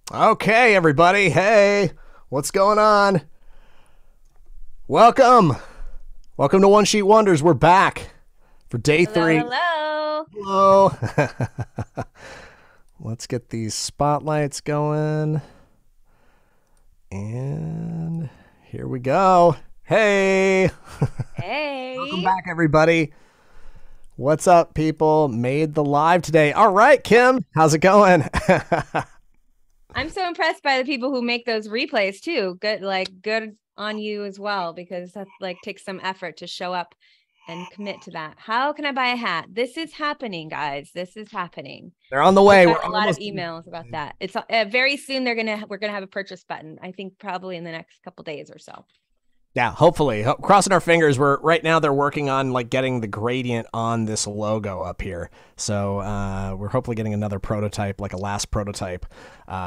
Okay, everybody. Hey, what's going on? Welcome. Welcome to One Sheet Wonders. We're back for day Hello, three. hello. Hello. Let's get these spotlights going. And here we go. Hey. Welcome Hey. back, everybody. What's up, people? Made the live today. All right, Kim. How's it going? I'm so impressed by the people who make those replays too. Good on you as well, because that takes some effort to show up and commit to that. How can I buy a hat? This is happening, guys. This is happening. They're on the We've way. We're gotten a lot of almost. emails about that. It's very soon. We're gonna have a purchase button. I think probably in the next couple days or so. Yeah, hopefully. Crossing our fingers. We're right now. They're working on like getting the gradient on this logo up here. So we're hopefully getting another prototype, like a last prototype,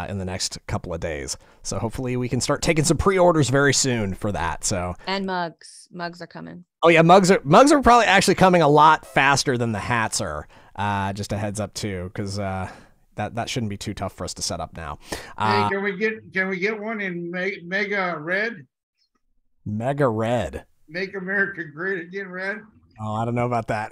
in the next couple of days. So hopefully we can start taking some pre-orders very soon for that. So And mugs are coming. oh yeah, mugs are probably actually coming a lot faster than the hats are. Just a heads up too, because that shouldn't be too tough for us to set up now. Hey, can we get one in mega red? Mega red. Make America great again, red. Oh, I don't know about that.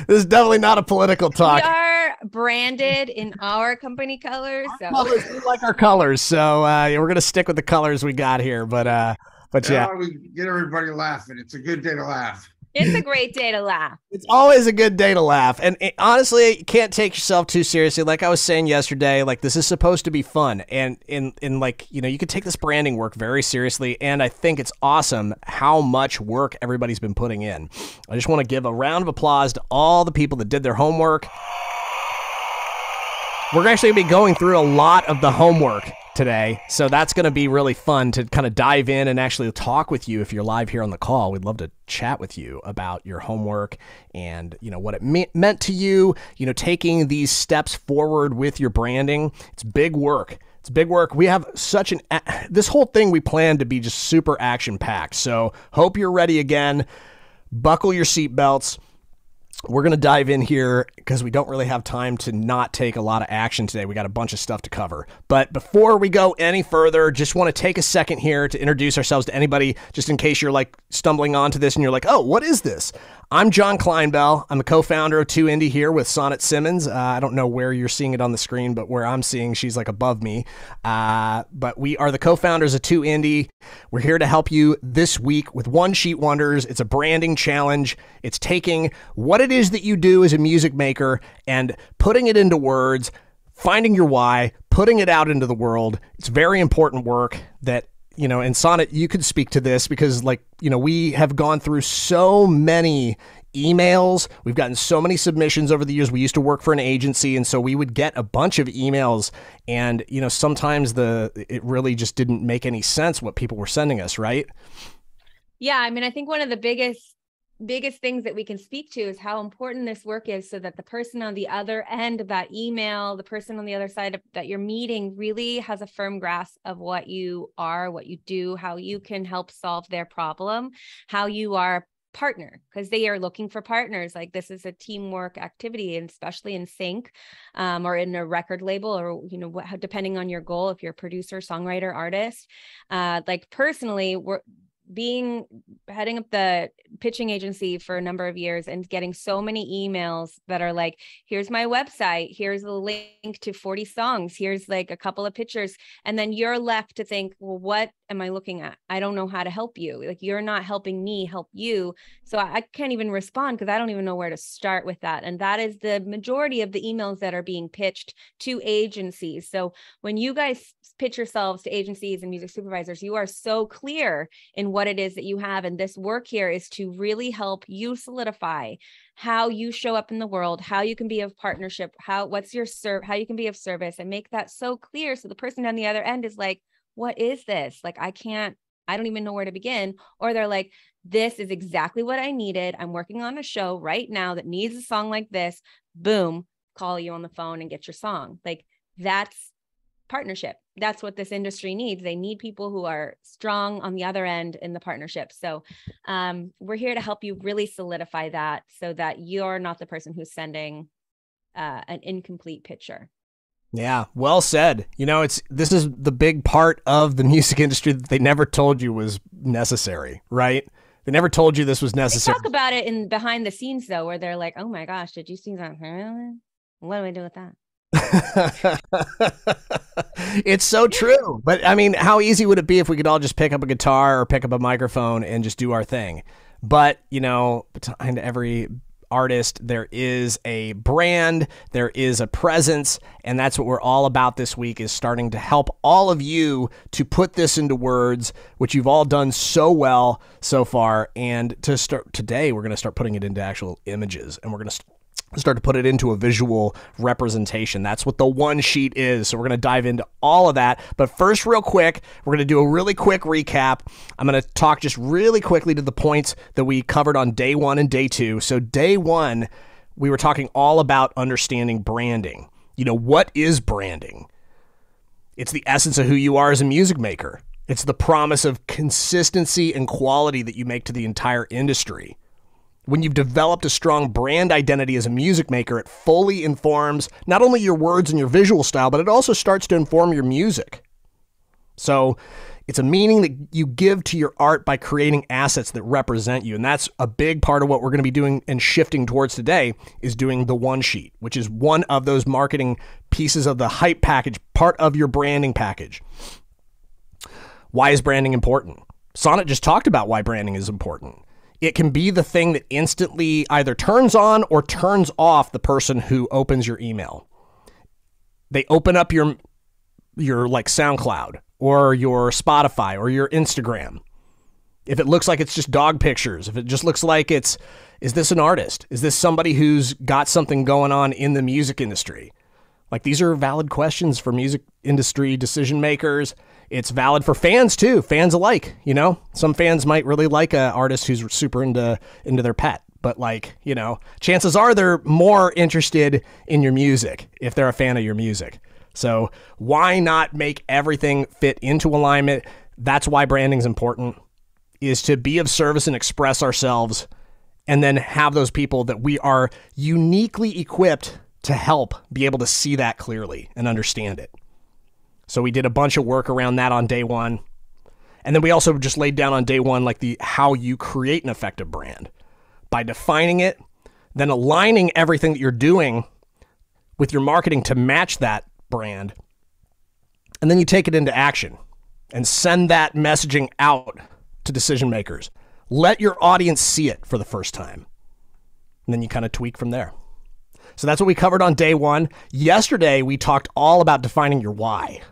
This is definitely not a political talk. We are branded in our company colors, so Colors, we like our colors, so yeah, we're gonna stick with the colors we got here. But yeah, We get everybody laughing. It's a good day to laugh. it's a great day to laugh. it's always a good day to laugh. And honestly, you can't take yourself too seriously. Like I was saying yesterday, like this is supposed to be fun, and in like you could take this branding work very seriously. And I think it's awesome how much work everybody's been putting in. I just want to give a round of applause to all the people that did their homework. We're actually going to be going through a lot of the homework today, so that's going to be really fun to kind of dive in and actually talk with you if you're live here on the call. We'd love to chat with you about your homework and what it meant to you, taking these steps forward with your branding. It's big work. It's big work. We have this whole thing we planned to be just super action packed. So hope you're ready again. Buckle your seatbelts. We're going to dive in here because we don't really have time to not take a lot of action today. We got a bunch of stuff to cover. But before we go any further, just want to take a second here to introduce ourselves to anybody, just in case you're like stumbling onto this and you're like, oh, what is this? I'm John Kleinbell. I'm the co-founder of 2Indie here with Sonnet Simmons. I don't know where you're seeing it on the screen, but where I'm seeing, she's like above me. But we are the co-founders of 2Indie. We're here to help you this week with One Sheet Wonders. It's a branding challenge. It's taking what it is that you do as a music maker and putting it into words, finding your why, putting it out into the world. It's very important work that and Sonnet, you could speak to this because we have gone through so many emails. We've gotten so many submissions over the years. We used to work for an agency, and so we would get a bunch of emails, and sometimes it really just didn't make any sense what people were sending us, right? Yeah, I mean, I think one of the biggest things that we can speak to is how important this work is so that the person on the other end of that email, the person on the other side that you're meeting really has a firm grasp of what you are, what you do, how you can help solve their problem, how you are partner, because they are looking for partners. Like this is a teamwork activity, and especially in sync or in a record label, or depending on your goal, if you're a producer, songwriter, artist. Like personally, we're heading up the pitching agency for a number of years and getting so many emails that are like, here's my website, here's a link to 40 songs, here's like a couple of pictures. And then you're left to think, well, what am I looking at? I don't know how to help you. Like, you're not helping me help you. So I can't even respond because I don't even know where to start with that. And that is the majority of the emails that are being pitched to agencies. So when you guys pitch yourselves to agencies and music supervisors, you are so clear in what it is that you have. And this work here is to really help you solidify how you show up in the world, how you can be of partnership, how you can be of service, and make that so clear. So the person on the other end is like, what is this? Like, I don't even know where to begin. Or they're like, this is exactly what I needed. I'm working on a show right now that needs a song like this. Boom, call you on the phone and get your song. Like, that's partnership. That's what this industry needs. They need people who are strong on the other end in the partnership. So we're here to help you really solidify that so that you're not the person who's sending an incomplete picture. Yeah, well said. This is the big part of the music industry that they never told you was necessary, right? They never told you this was They necessary. talk about it in behind the scenes though, where they're like, "Oh my gosh, did you see that? What do I do with that?" It's so true. But I mean, how easy would it be if we could all just pick up a guitar or pick up a microphone and just do our thing? But, behind every artist, there is a brand, there is a presence, and that's what we're all about this week, is starting to help all of you to put this into words, which you've all done so well so far. And to start today, we're going to start putting it into actual images, and we're going to start to put it into a visual representation. That's what the one sheet is. So we're going to dive into all of that. But first, real quick, we're going to do a really quick recap. I'm going to talk just really quickly to the points that we covered on day 1 and day 2. So day 1, we were talking all about understanding branding. What is branding? It's the essence of who you are as a music maker. It's the promise of consistency and quality that you make to the entire industry. When you've developed a strong brand identity as a music maker, it fully informs not only your words and your visual style, but it also starts to inform your music. So it's a meaning that you give to your art by creating assets that represent you. And that's a big part of what we're going to be doing and shifting towards today, is doing the one sheet, which is one of those marketing pieces of the hype package, part of your branding package. Why is branding important? Sonnet just talked about why branding is important. It can be the thing that instantly either turns on or turns off the person who opens your email. They open up your like SoundCloud or your Spotify or your Instagram. If it looks like it's just dog pictures, if it just looks like is this an artist? Is this somebody who's got something going on in the music industry? Like, these are valid questions for music industry decision makers. It's valid for fans too, fans alike. Some fans might really like an artist who's super into their pet, but chances are they're more interested in your music if they're a fan of your music. So why not make everything fit into alignment? That's why branding is important, is to be of service and express ourselves, and then have those people that we are uniquely equipped to help be able to see that clearly and understand it. So we did a bunch of work around that on day 1. And then we also just laid down on day 1, like how you create an effective brand by defining it, then aligning everything that you're doing with your marketing to match that brand. And then you take it into action and send that messaging out to decision makers. Let your audience see it for the first time. And then you kind of tweak from there. So that's what we covered on day 1. Yesterday, we talked all about defining your why.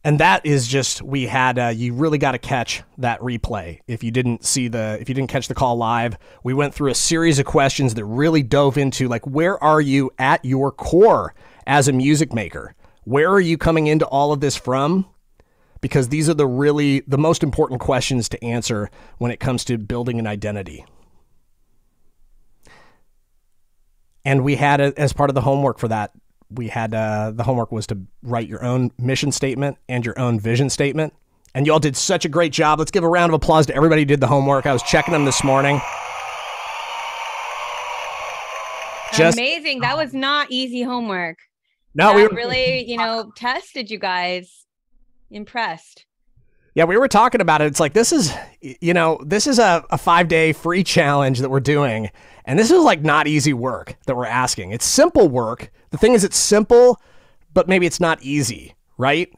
And that is just, we had, you really got to catch that replay. If you didn't catch the call live, we went through a series of questions that really dove into, like, where are you at your core as a music maker? Where are you coming into all of this from? Because these are the most important questions to answer when it comes to building an identity. And we had, as part of the homework for that, we had the homework was to write your own mission statement and your own vision statement. And y'all did such a great job. Let's give a round of applause to everybody who did the homework. I was checking them this morning. Amazing. That was not easy homework. No, we really, tested you guys. Impressed. Yeah, we were talking about it. It's like, this is a 5-day free challenge that we're doing. And this is like not easy work that we're asking. It's simple work. The thing is, it's simple, but maybe it's not easy, right?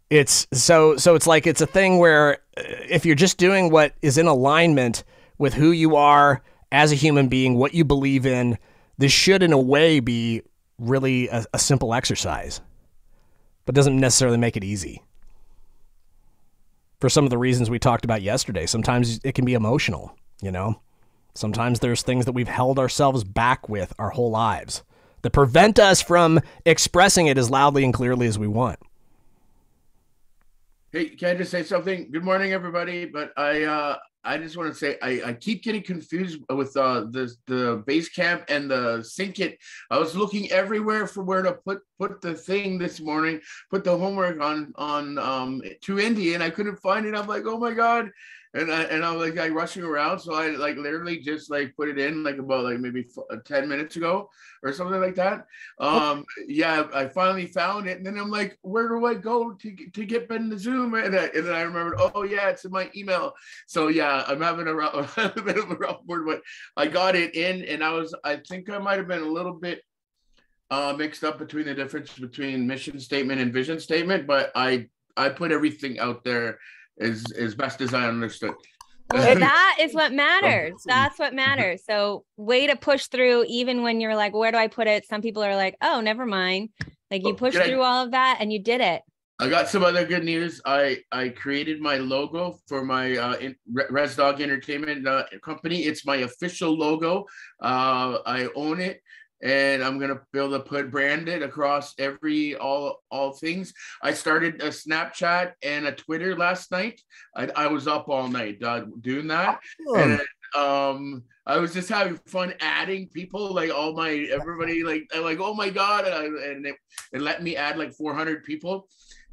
It's so it's like, it's a thing where if you're just doing what is in alignment with who you are as a human being, what you believe in, this should in a way be really a simple exercise, but doesn't necessarily make it easy. For some of the reasons we talked about yesterday, sometimes it can be emotional, Sometimes there's things that we've held ourselves back with our whole lives that prevent us from expressing it as loudly and clearly as we want. Hey, can I just say something? Good morning, everybody. But I just want to say I keep getting confused with the base camp and the sync it. I was looking everywhere for where to put the thing this morning, put the homework on 2Indie, and I couldn't find it. I'm like, oh my God. and I'm like rushing around. So I like literally just like put it in like about like maybe 10 minutes ago or something like that. Yeah, I finally found it, and then I'm like, where do I go to get in the Zoom? And then I remembered, oh yeah, it's in my email. So yeah, I'm having a bit of a rough board, but I got it in, and I think I might have been a little bit mixed up between the difference between mission statement and vision statement, but I put everything out there as best as I understood. Well, that is what matters. That's what matters. So way to push through, even when you're like, where do I put it? Some people are like, oh, never mind. Like you pushed through all of that and you did it. I got some other good news. I created my logo for my Res Dog Entertainment company. It's my official logo. I own it. And I'm gonna be able to put branded across all things. I started a Snapchat and a Twitter last night. I was up all night doing that, and I was just having fun adding people, like everybody, like oh my god, and it let me add like 400 people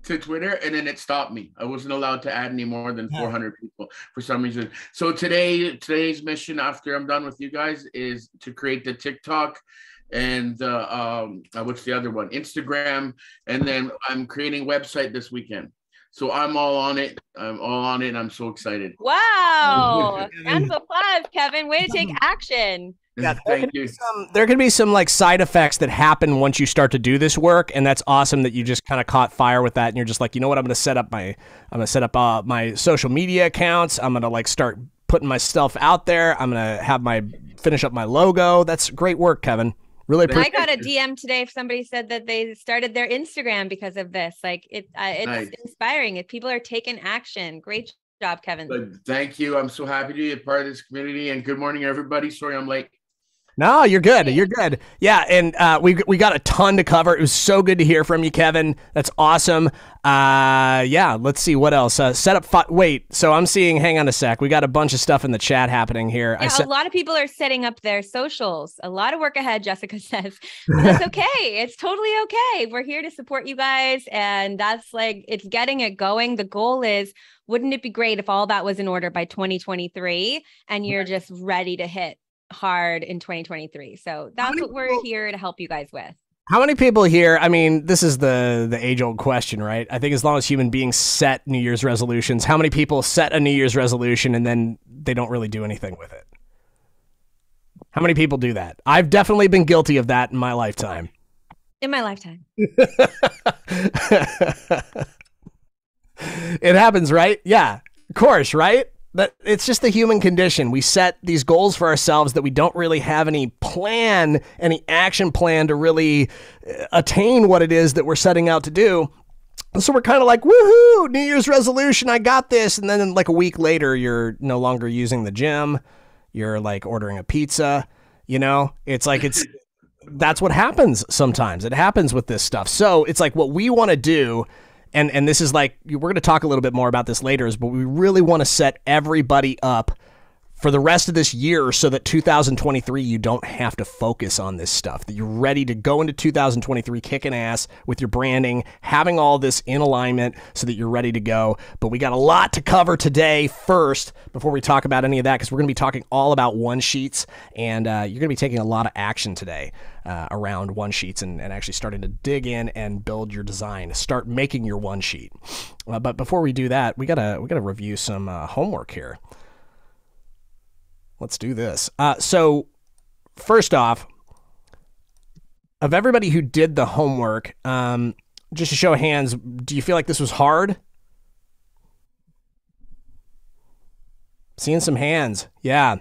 to Twitter, and then it stopped me. I wasn't allowed to add any more than 400 people for some reason. So today's mission, after I'm done with you guys, is to create the TikTok and what's the other one? Instagram, and then I'm creating a website this weekend. So I'm all on it. And I'm so excited. Wow. Round of applause, Kevin. Way to take action. Yeah, there can be some like side effects that happen once you start to do this work, and that's awesome that you just kind of caught fire with that, and you're just like, you know what, I'm going to set up my social media accounts. I'm going to like start putting myself out there. I'm going to finish up my logo. That's great work, Kevin. Really appreciate I got a DM today if somebody said that they started their Instagram because of this. Like it's nice. Inspiring. If people are taking action, great job, Kevin. But thank you. I'm so happy to be a part of this community, and good morning, everybody. Sorry I'm late. No, you're good. You're good. Yeah, and we got a ton to cover. It was so good to hear from you, Kevin. That's awesome. Yeah, let's see what else. Wait, so I'm seeing, hang on a sec. We got a bunch of stuff in the chat happening here. Yeah, a lot of people are setting up their socials. A lot of work ahead, Jessica says. But that's okay. It's totally okay. We're here to support you guys. And that's like, it's getting it going. The goal is, wouldn't it be great if all that was in order by 2023 and you're just ready to hit hard in 2023. So that's what we're here to help you guys with. How many people here, I mean, this is the age-old question, right? I think as long as human beings set New Year's resolutions, how many people set a New Year's resolution and then they don't really do anything with it? How many people do that? I've definitely been guilty of that in my lifetime. In my lifetime. It happens, right? Yeah, of course, right? That it's just the human condition. We set these goals for ourselves that we don't really have any action plan to really attain what it is that we're setting out to do. So we're kind of like, woohoo, New Year's resolution, I got this. And then like a week later, you're no longer using the gym. You're like ordering a pizza, it's like, that's what happens sometimes. It happens with this stuff. So it's like what we want to do. And this is like, we're going to talk a little bit more about this later, but we really want to set everybody up for the rest of this year so that 2023, you don't have to focus on this stuff, that you're ready to go into 2023 kicking ass with your branding, having all this in alignment so that you're ready to go. But we got a lot to cover today first before we talk about any of that, because we're going to be talking all about one sheets, and you're going to be taking a lot of action today around one sheets and actually starting to dig in and build your design, start making your one sheet. But before we do that, we gotta review some homework here. Let's do this. So first off, of everybody who did the homework, just to show of hands, do you feel like this was hard? Seeing some hands. Yeah.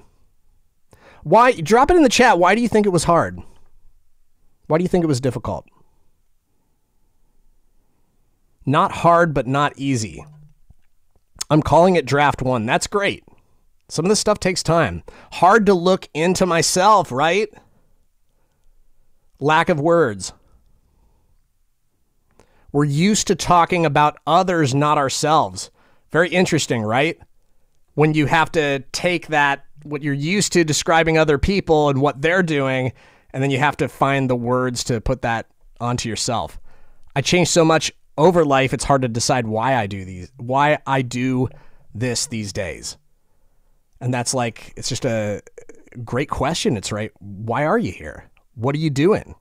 Why? Drop it in the chat. Why do you think it was hard? Why do you think it was difficult? Not hard, but not easy. I'm calling it draft one. That's great. Some of this stuff takes time. Hard to look into myself, right? Lack of words. We're used to talking about others, not ourselves. Very interesting, right? When you have to take that, what you're used to describing other people and what they're doing, and then you have to find the words to put that onto yourself. I changed so much over life, it's hard to decide why I do this these days. And that's like, it's just a great question. It's right. Why are you here? What are you doing?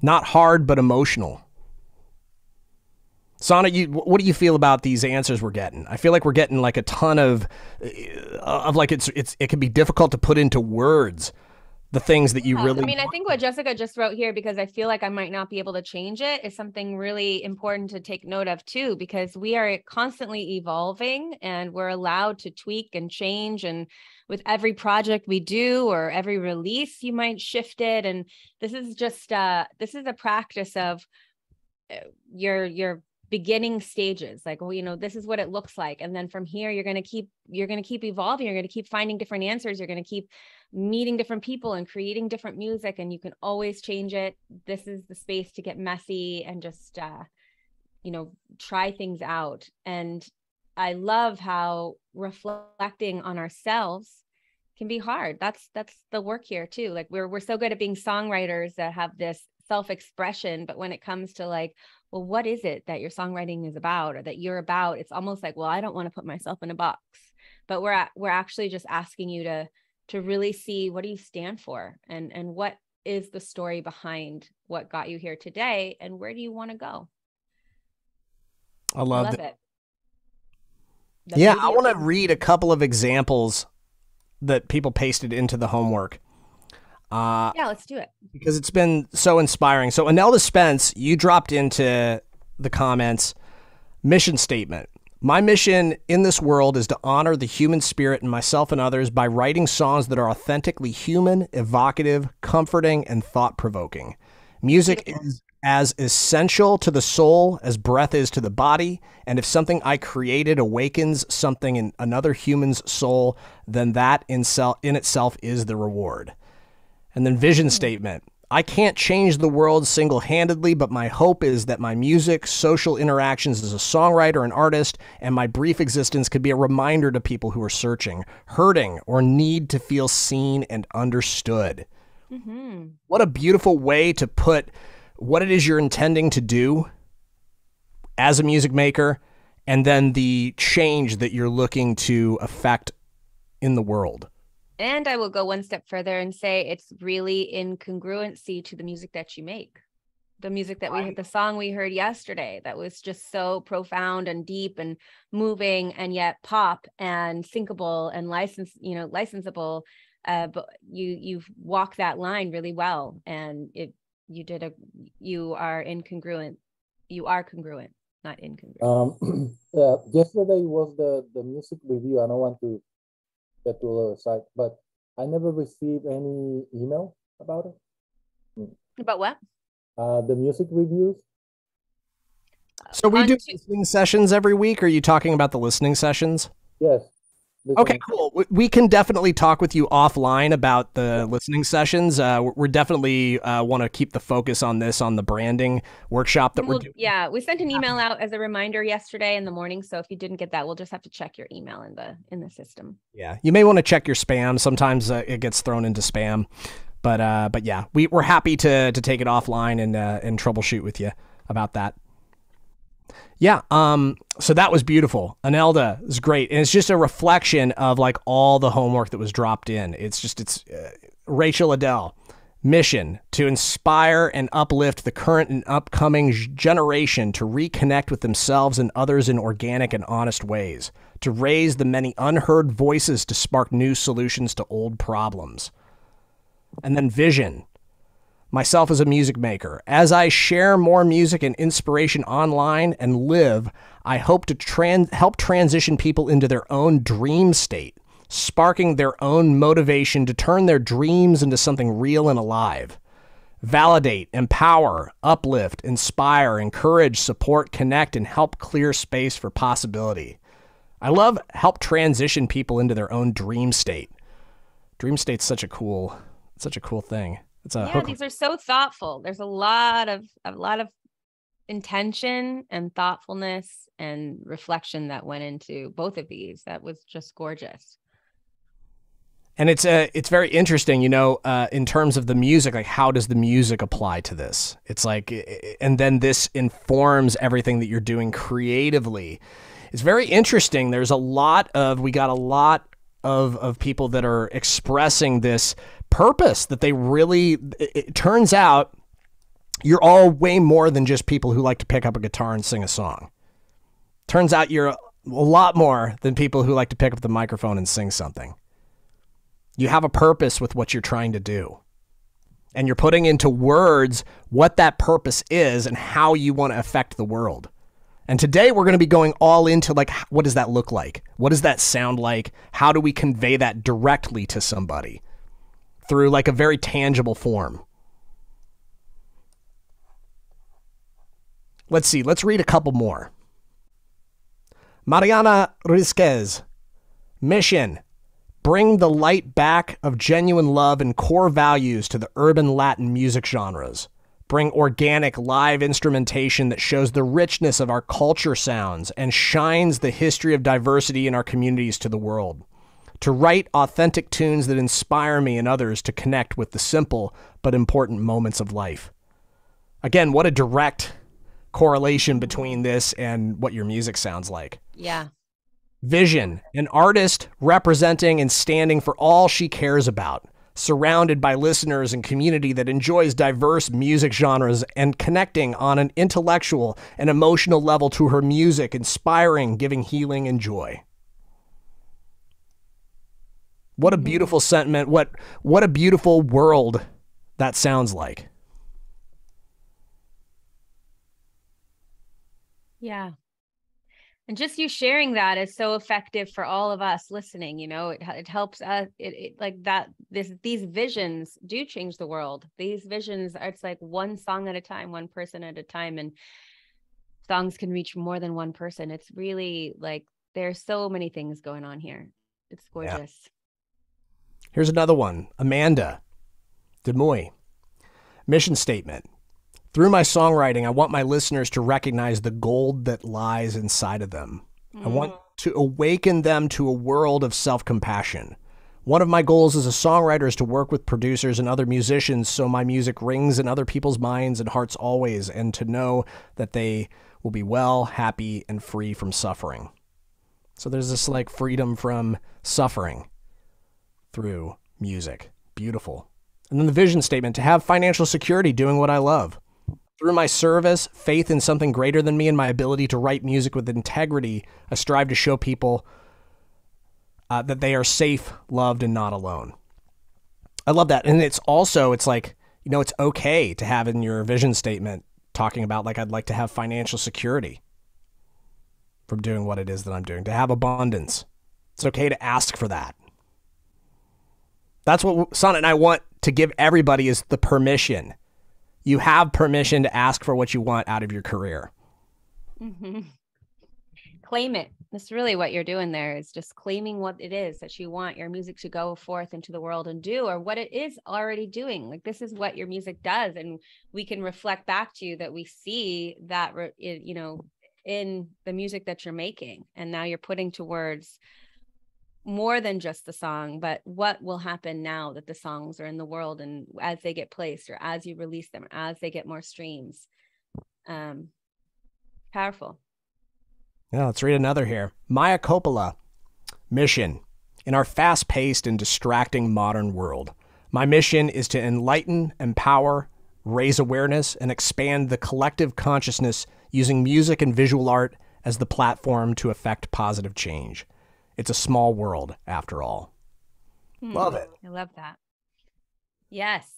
Not hard, but emotional. Sana, what do you feel about these answers we're getting? I feel like we're getting like a ton of like it can be difficult to put into words the things that you really. I mean, I think what Jessica just wrote here, because I feel like I might not be able to change it, is something really important to take note of too, because we are constantly evolving and we're allowed to tweak and change. And with every project we do or every release, you might shift it. And this is just this is a practice of your beginning stages, like, well, you know, this is what it looks like, and then from here you're going to keep evolving, you're going to keep finding different answers, you're going to keep meeting different people and creating different music, and you can always change it. This is the space to get messy and just you know, try things out. And I love how reflecting on ourselves can be hard. That's the work here too. Like we're so good at being songwriters that have this self-expression, but when it comes to like, well, what is it that your songwriting is about or that you're about? It's almost like, well, I don't want to put myself in a box, but we're actually just asking you to really see, what do you stand for, and what is the story behind what got you here today, and where do you want to go? I love it. Yeah, I want to read a couple of examples that people pasted into the homework. Yeah, let's do it. Because it's been so inspiring. So Anelda Spence, you dropped into the comments, mission statement. My mission in this world is to honor the human spirit in myself and others by writing songs that are authentically human, evocative, comforting, and thought-provoking. Music is as essential to the soul as breath is to the body, and if something I created awakens something in another human's soul, then that in itself is the reward. And then vision statement. I can't change the world single-handedly, but my hope is that my music, social interactions as a songwriter and artist, and my brief existence could be a reminder to people who are searching, hurting, or need to feel seen and understood. Mm-hmm. What a beautiful way to put what it is you're intending to do as a music maker, and then the change that you're looking to affect in the world. And I will go one step further and say it's really in congruency to the music that you make. The music that we heard, the song we heard yesterday, that was just so profound and deep and moving, and yet pop and syncable and licensable. But you've walked that line really well, and you are incongruent. You are congruent, not incongruent. Yeah, yesterday was the music review. I don't want to get to the other side, but I never received any email about it. About what? The music reviews. So we do listening sessions every week. Are you talking about the listening sessions? Yes. Okay, cool. We can definitely talk with you offline about the listening sessions. We're definitely want to keep the focus on this, on the branding workshop that we're doing. Yeah, we sent an email out as a reminder yesterday in the morning. So if you didn't get that, we'll just have to check your email in the system. Yeah, you may want to check your spam. Sometimes it gets thrown into spam, but yeah, we're happy to take it offline and troubleshoot with you about that. Yeah, so that was beautiful. Anelda is great. And it's just a reflection of like all the homework that was dropped in. It's Rachel Adele, mission to inspire and uplift the current and upcoming generation to reconnect with themselves and others in organic and honest ways, to raise the many unheard voices to spark new solutions to old problems. And then vision. Myself as a music maker. As I share more music and inspiration online and live, I hope to help transition people into their own dream state, sparking their own motivation to turn their dreams into something real and alive. Validate, empower, uplift, inspire, encourage, support, connect, and help clear space for possibility. I love help transition people into their own dream state. Dream state's such a cool thing. These are so thoughtful. There's a lot of intention and thoughtfulness and reflection that went into both of these. That was just gorgeous. And it's very interesting, in terms of the music, like how does the music apply to this? It's like, and then this informs everything that you're doing creatively. It's very interesting. We got a lot of people that are expressing this purpose that they really, it turns out you're all way more than just people who like to pick up a guitar and sing a song. Turns out you're a lot more than people who like to pick up the microphone and sing something. You have a purpose with what you're trying to do. And you're putting into words what that purpose is and how you want to affect the world. And today we're going to be going all into like, what does that look like? What does that sound like? How do we convey that directly to somebody through like a very tangible form? Let's see. Let's read a couple more. Mariana Rizquez. Mission. Bring the light back of genuine love and core values to the urban Latin music genres. Bring organic live instrumentation that shows the richness of our culture sounds and shines the history of diversity in our communities to the world. To write authentic tunes that inspire me and others to connect with the simple but important moments of life. Again, what a direct correlation between this and what your music sounds like. Yeah. Vision, an artist representing and standing for all she cares about, surrounded by listeners and community that enjoys diverse music genres and connecting on an intellectual and emotional level to her music, inspiring, giving healing and joy. What a beautiful sentiment. What a beautiful world that sounds like. Yeah. And just you sharing that is so effective for all of us listening. You know, it helps us. It like that. These visions do change the world. These visions, it's like one song at a time, one person at a time, and songs can reach more than one person. It's really like there's so many things going on here. It's gorgeous. Yeah. Here's another one. Amanda Demoy. Mission statement. Through my songwriting, I want my listeners to recognize the gold that lies inside of them. I want to awaken them to a world of self-compassion. One of my goals as a songwriter is to work with producers and other musicians so my music rings in other people's minds and hearts always, and to know that they will be well, happy, and free from suffering. So there's this like freedom from suffering through music. Beautiful. And then the vision statement, to have financial security doing what I love. Through my service, faith in something greater than me, and my ability to write music with integrity, I strive to show people that they are safe, loved, and not alone. I love that. And it's like, you know, it's okay to have in your vision statement talking about like, I'd like to have financial security from doing what it is that I'm doing, to have abundance. It's okay to ask for that. That's what Sonnet and I want to give everybody, is the permission. You have permission to ask for what you want out of your career. Mm-hmm. Claim it. That's really what you're doing there, is just claiming what it is that you want your music to go forth into the world and do, or what it is already doing. Like, this is what your music does. And we can reflect back to you that we see that, you know, in the music that you're making. And now you're putting to words more than just the song, but what will happen now that the songs are in the world, and as they get placed, or as you release them, as they get more streams. Powerful. Yeah, let's read another here. Maya Coppola. Mission. In our fast-paced and distracting modern world, my mission is to enlighten, empower, raise awareness, and expand the collective consciousness using music and visual art as the platform to affect positive change. It's a small world, after all. Love it. I love that. Yes.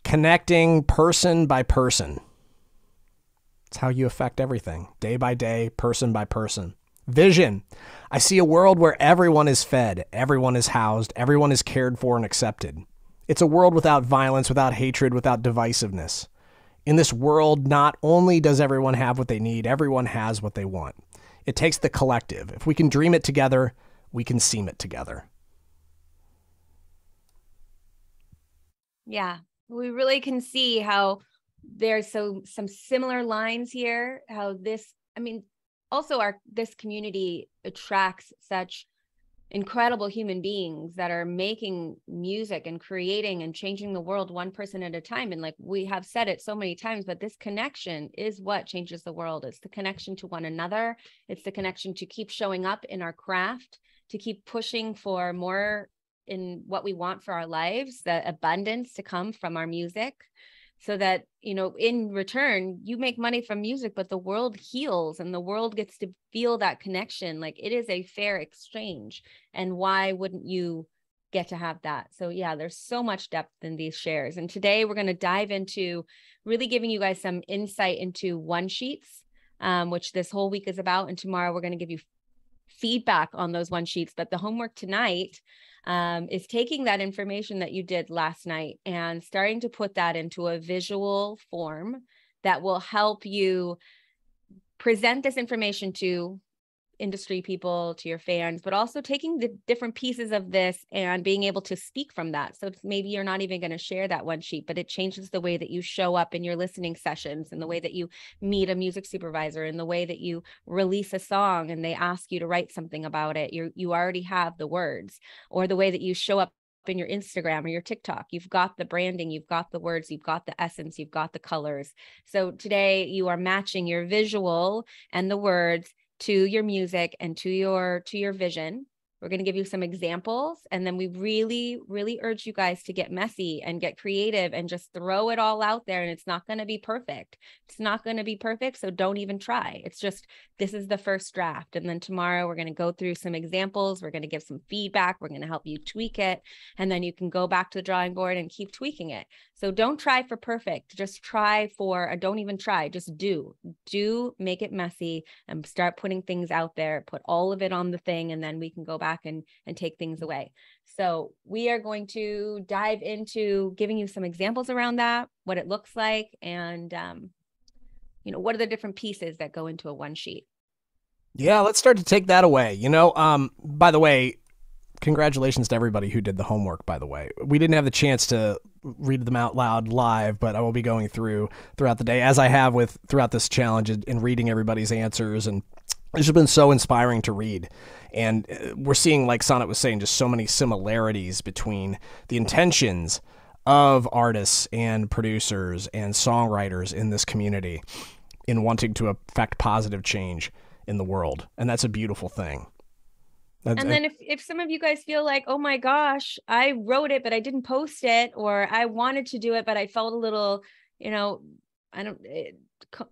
Connecting person by person. It's how you affect everything, day by day, person by person. Vision. I see a world where everyone is fed, everyone is housed, everyone is cared for and accepted. It's a world without violence, without hatred, without divisiveness. In this world, not only does everyone have what they need, everyone has what they want. It takes the collective. If we can dream it together, we can seem it together. Yeah, we really can see how there's some similar lines here, how this, I mean, also this community attracts such incredible human beings that are making music and creating and changing the world one person at a time. And like we have said it so many times, but this connection is what changes the world. It's the connection to one another. It's the connection to keep showing up in our craft, to keep pushing for more in what we want for our lives, the abundance to come from our music, so that, you know, in return, you make money from music, but the world heals and the world gets to feel that connection. Like it is a fair exchange. And why wouldn't you get to have that? So yeah, there's so much depth in these shares. And today we're going to dive into really giving you guys some insight into one sheets, which this whole week is about. And tomorrow we're going to give you feedback on those one sheets. But the homework tonight is taking that information that you did last night and starting to put that into a visual form that will help you present this information to industry people, to your fans, but also taking the different pieces of this and being able to speak from that. So maybe you're not even going to share that one sheet, but it changes the way that you show up in your listening sessions, and the way that you meet a music supervisor, and the way that you release a song and they ask you to write something about it. You already have the words, or the way that you show up in your Instagram or your TikTok. You've got the branding, you've got the words, you've got the essence, you've got the colors. So today you are matching your visual and the words to your music and to your vision. We're going to give you some examples, and then we really, really urge you guys to get messy and get creative and just throw it all out there. And it's not going to be perfect. It's not going to be perfect. So don't even try. It's just, this is the first draft. And then tomorrow we're going to go through some examples. We're going to give some feedback. We're going to help you tweak it. And then you can go back to the drawing board and keep tweaking it. So don't try for perfect. Just try for, don't even try, just do make it messy and start putting things out there, put all of it on the thing, and then we can go back and take things away. So we are going to dive into giving you some examples around that, what it looks like, and you know, what are the different pieces that go into a one sheet. Yeah, let's start to take that away. You know, by the way, congratulations to everybody who did the homework, by the way. We didn't have the chance to read them out loud live, but I will be going throughout the day, as I have throughout this challenge, and reading everybody's answers. And it's just been so inspiring to read. And we're seeing, like Sonnet was saying, just so many similarities between the intentions of artists and producers and songwriters in this community in wanting to affect positive change in the world. And that's a beautiful thing. And then if some of you guys feel like, oh my gosh, I wrote it, but I didn't post it, or I wanted to do it, but I felt a little, you know,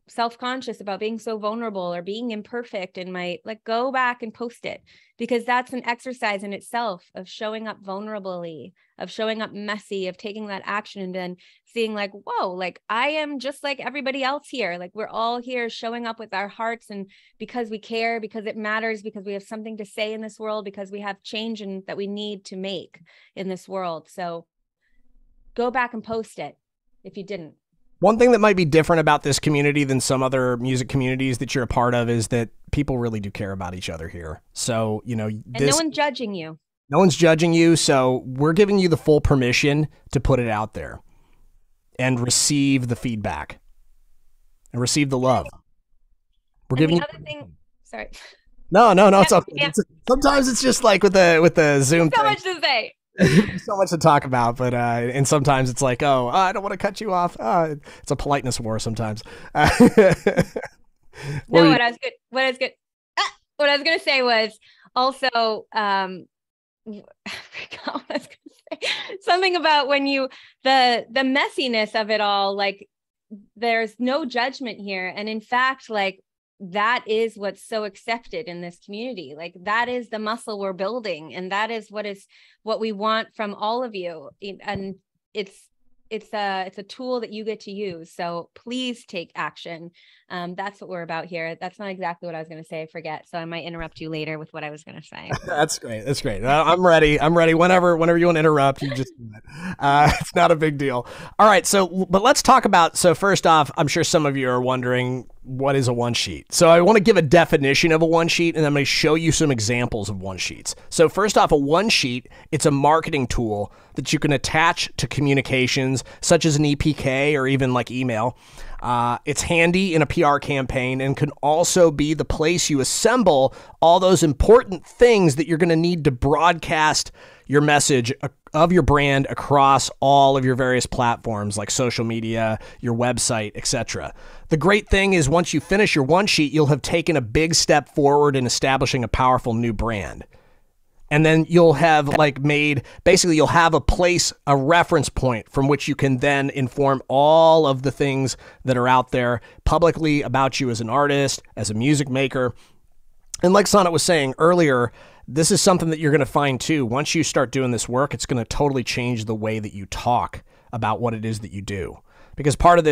self-conscious about being so vulnerable or being imperfect, and go back and post it, because that's an exercise in itself of showing up vulnerably, of showing up messy, of taking that action, and then seeing like, whoa, like I am just like everybody else here. Like we're all here showing up with our hearts, and because we care, because it matters, because we have something to say in this world, because we have change that we need to make in this world. So go back and post it if you didn't. One thing that might be different about this community than some other music communities that you're a part of is that people really do care about each other here. So, you know, and no one's judging you. No one's judging you. So we're giving you the full permission to put it out there and receive the feedback and receive the love. We're giving you. Other thing, sorry. No, it's okay. Yeah. Sometimes it's just like with the Zoom. So much to say. So much to talk about, but and sometimes it's like, oh, I don't want to cut you off. It's a politeness war sometimes. What I was gonna say was also I forgot what I was gonna say. Something about when the messiness of it all, like there's no judgment here, and in fact, like that is what's so accepted in this community. Like that is the muscle we're building, and that is what we want from all of you. And it's a tool that you get to use. So please take action. That's what we're about here. That's not exactly what I was going to say. I forget. So I might interrupt you later with what I was going to say. That's great. I'm ready. Whenever you want to interrupt, you just do it. It's not a big deal. All right. But let's talk about, so first off, I'm sure some of you are wondering, what is a one sheet? So I want to give a definition of a one sheet, and I'm going to show you some examples of one sheets. So first off, a one sheet, it's a marketing tool that you can attach to communications such as an EPK or even like email. It's handy in a PR campaign and can also be the place you assemble all those important things that you're going to need to broadcast your message of your brand across all of your various platforms like social media, your website, etc. The great thing is once you finish your one sheet, you'll have taken a big step forward in establishing a powerful new brand. And then you'll have you'll have a place, a reference point from which you can then inform all of the things that are out there publicly about you as an artist, as a music maker. And like Sonnet was saying earlier, this is something that you're going to find too. Once you start doing this work, it's going to totally change the way that you talk about what it is that you do. Because part of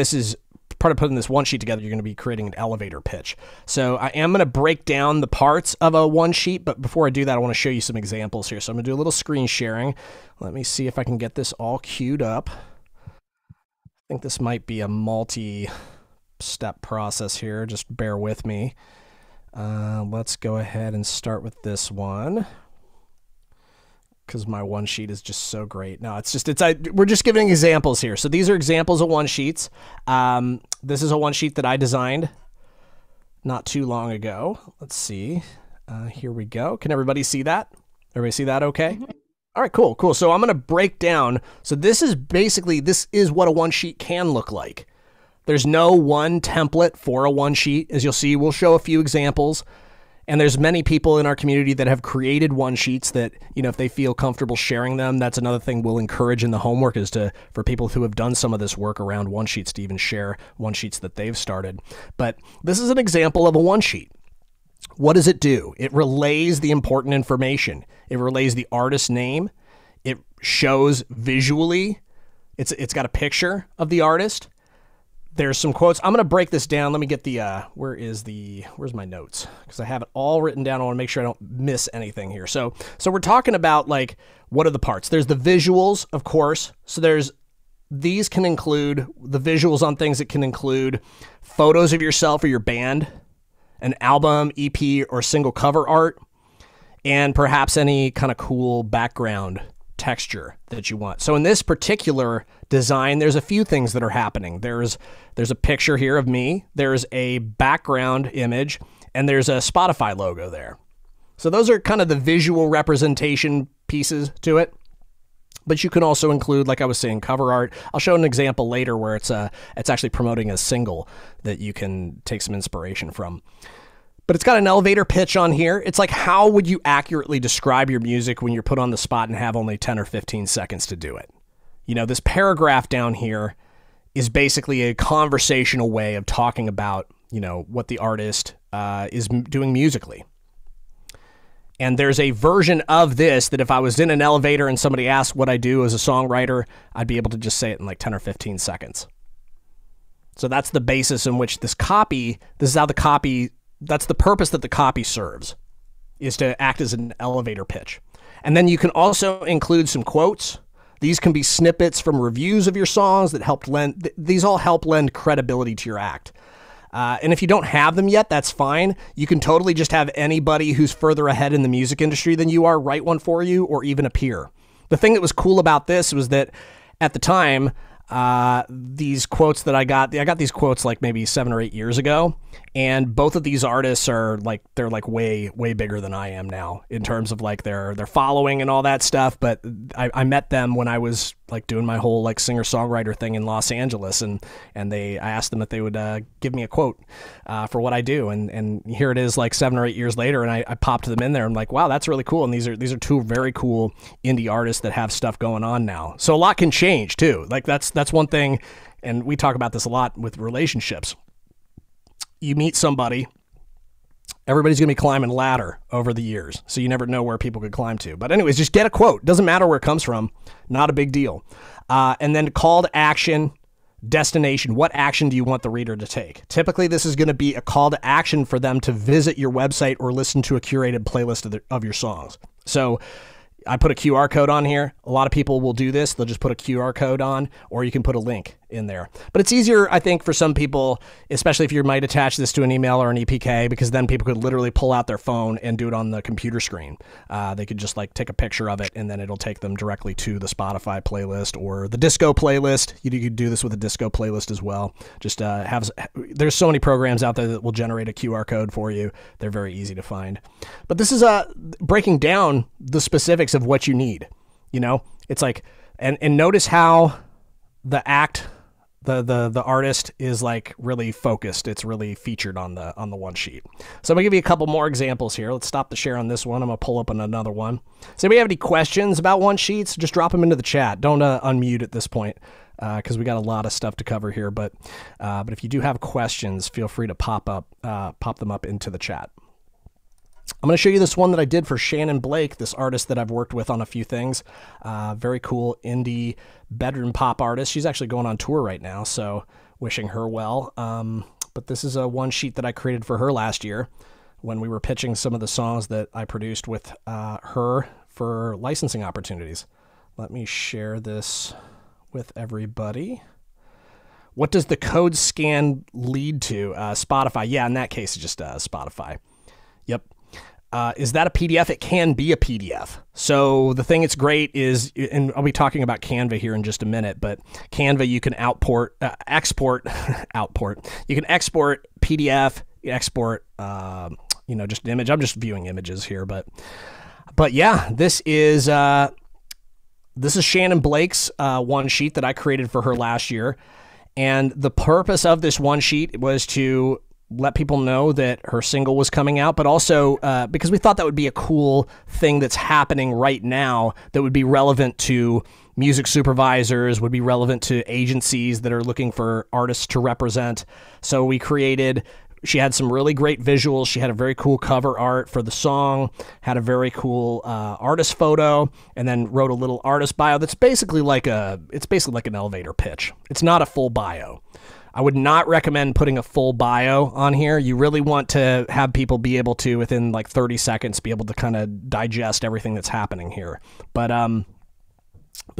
putting this one sheet together, you're going to be creating an elevator pitch. So I am going to break down the parts of a one sheet, but before I do that, I want to show you some examples here. So I'm going to do a little screen sharing. Let me see if I can get this all queued up. I think this might be a multi-step process here. Just bear with me. Let's go ahead and start with this one, because my one sheet is just so great. No, we're just giving examples here. So these are examples of one sheets. This is a one sheet that I designed not too long ago. Let's see. Here we go. Can everybody see that? Everybody see that okay? Mm-hmm. All right, cool. So I'm going to break down. So this is what a one sheet can look like. There's no one template for a one sheet. As you'll see, we'll show a few examples. And there's many people in our community that have created one sheets that, if they feel comfortable sharing them, that's another thing we'll encourage in the homework is for people who have done some of this work around one sheets to even share one sheets that they've started. But this is an example of a one sheet. What does it do? It relays the important information. It relays the artist's name. It shows visually. It's got a picture of the artist. There's some quotes. I'm going to break this down. Let me get where's my notes? Because I have it all written down. I want to make sure I don't miss anything here. So we're talking about what are the parts? There's the visuals, of course. So these can include the visuals on things that can include photos of yourself or your band, an album, EP, or single cover art, and perhaps any kind of cool background texture that you want. So in this particular design, there's a few things that are happening. There's a picture here of me, there's a background image, and there's a Spotify logo there. So those are kind of the visual representation pieces to it. But you can also include, like I was saying, cover art. I'll show an example later where it's actually promoting a single that you can take some inspiration from. But it's got an elevator pitch on here. It's like, how would you accurately describe your music when you're put on the spot and have only 10 or 15 seconds to do it? This paragraph down here is basically a conversational way of talking about, what the artist is doing musically. And there's a version of this that if I was in an elevator and somebody asked what I do as a songwriter, I'd be able to just say it in 10 or 15 seconds. So that's the basis in which that's the purpose that the copy serves, is to act as an elevator pitch. And then you can also include some quotes. These can be snippets from reviews of your songs that these all help lend credibility to your act. And if you don't have them yet, that's fine. You can totally just have anybody who's further ahead in the music industry than you are write one for you, or even a peer. The thing that was cool about this was that at the time, these quotes that I got these quotes maybe 7 or 8 years ago, and both of these artists are they're way bigger than I am now in terms of their following and all that stuff. But I met them when I was doing my whole singer-songwriter thing in Los Angeles, and I asked them if they would give me a quote for what I do, and here it is 7 or 8 years later, and I popped them in there. I'm like, wow, that's really cool. And these are two very cool indie artists that have stuff going on now. So a lot can change too. That's one thing, and we talk about this a lot with relationships. You meet somebody, everybody's going to be climbing a ladder over the years, so you never know where people could climb to. But anyways, just get a quote. Doesn't matter where it comes from. Not a big deal. And then call to action, destination. What action do you want the reader to take? Typically, this is going to be a call to action for them to visit your website or listen to a curated playlist of your songs. So I put a QR code on here. A lot of people will do this. They'll just put a QR code on, or you can put a link. in there. But it's easier, I think, for some people, especially if you might attach this to an email or an EPK, because then people could literally pull out their phone and do it on the computer screen. They could just like take a picture of it, and then it'll take them directly to the Spotify playlist or the disco playlist. You could do this with a disco playlist as well. Just there's so many programs out there that will generate a QR code for you. They're very easy to find. But this is breaking down the specifics of what you need. You know, it's like, and notice how the artist is like really focused. It's really featured on the one sheet. So I'm gonna give you a couple more examples here. Let's stop the share on this one. I'm gonna pull up on another one. So if you have any questions about one sheets, just drop them into the chat. Don't unmute at this point because we got a lot of stuff to cover here. But if you do have questions, feel free to pop them up into the chat. I'm going to show you this one that I did for Shannon Blake, this artist that I've worked with on a few things. Very cool indie bedroom pop artist. She's actually going on tour right now, so wishing her well. But this is a one sheet that I created for her last year when we were pitching some of the songs that I produced with her for licensing opportunities. Let me share this with everybody. What does the code scan lead to? Spotify. Yeah, in that case, it's just Spotify. Yep. Is that a PDF? It can be a PDF. So the thing that's great is, and I'll be talking about Canva here in just a minute, but Canva, you can export. You can export PDF, export, just an image. I'm just viewing images here, but yeah, this is Shannon Blake's one sheet that I created for her last year. And the purpose of this one sheet was to let people know that her single was coming out, but also because we thought that would be a cool thing that's happening right now that would be relevant to music supervisors, would be relevant to agencies that are looking for artists to represent. So she had some really great visuals. She had a very cool cover art for the song, had a very cool artist photo, and then wrote a little artist bio that's basically like an elevator pitch. It's not a full bio. I would not recommend putting a full bio on here. You really want to have people be able to, within like 30 seconds, be able to kind of digest everything that's happening here. But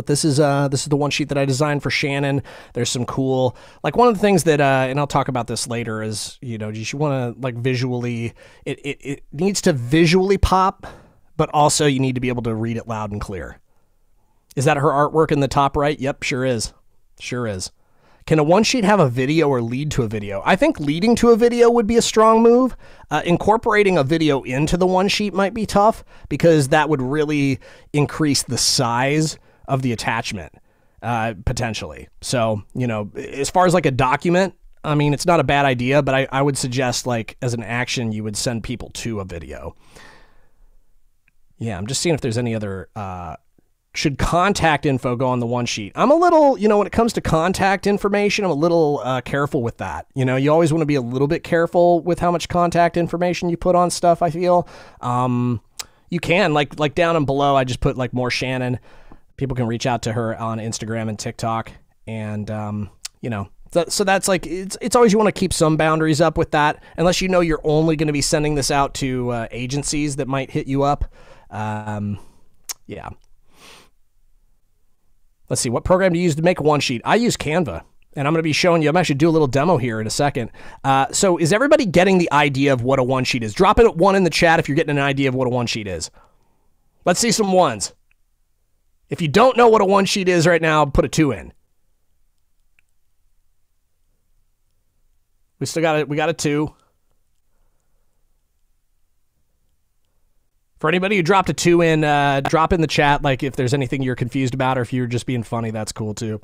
this is the one sheet that I designed for Shannon. There's some cool, like one of the things that, and I'll talk about this later, is, you want to like visually, it needs to visually pop, but also you need to be able to read it loud and clear. Is that her artwork in the top right? Yep, sure is. Sure is. Can a one sheet have a video or lead to a video? I think leading to a video would be a strong move. Incorporating a video into the one sheet might be tough because that would really increase the size of the attachment, potentially. So, as far as like a document, I mean, it's not a bad idea, but I would suggest, like, as an action, you would send people to a video. Yeah, I'm just seeing if there's any other, should contact info go on the one sheet? I'm a little, when it comes to contact information, I'm a little careful with that. You always want to be a little bit careful with how much contact information you put on stuff, I feel. You can, like down and below, I just put like more Shannon. People can reach out to her on Instagram and TikTok. And, so that's like, it's always, you want to keep some boundaries up with that, unless you're only going to be sending this out to agencies that might hit you up. Yeah. Let's see, what program do you use to make a one sheet? I use Canva, and I'm going to be showing you. I'm actually do a little demo here in a second. So is everybody getting the idea of what a one sheet is? Drop it at 1 in the chat if you're getting an idea of what a one sheet is. Let's see some ones. If you don't know what a one sheet is right now, put a 2 in. We still got it. We got a 2. For anybody who dropped a 2 in, drop in the chat, like if there's anything you're confused about, or if you're just being funny, that's cool too.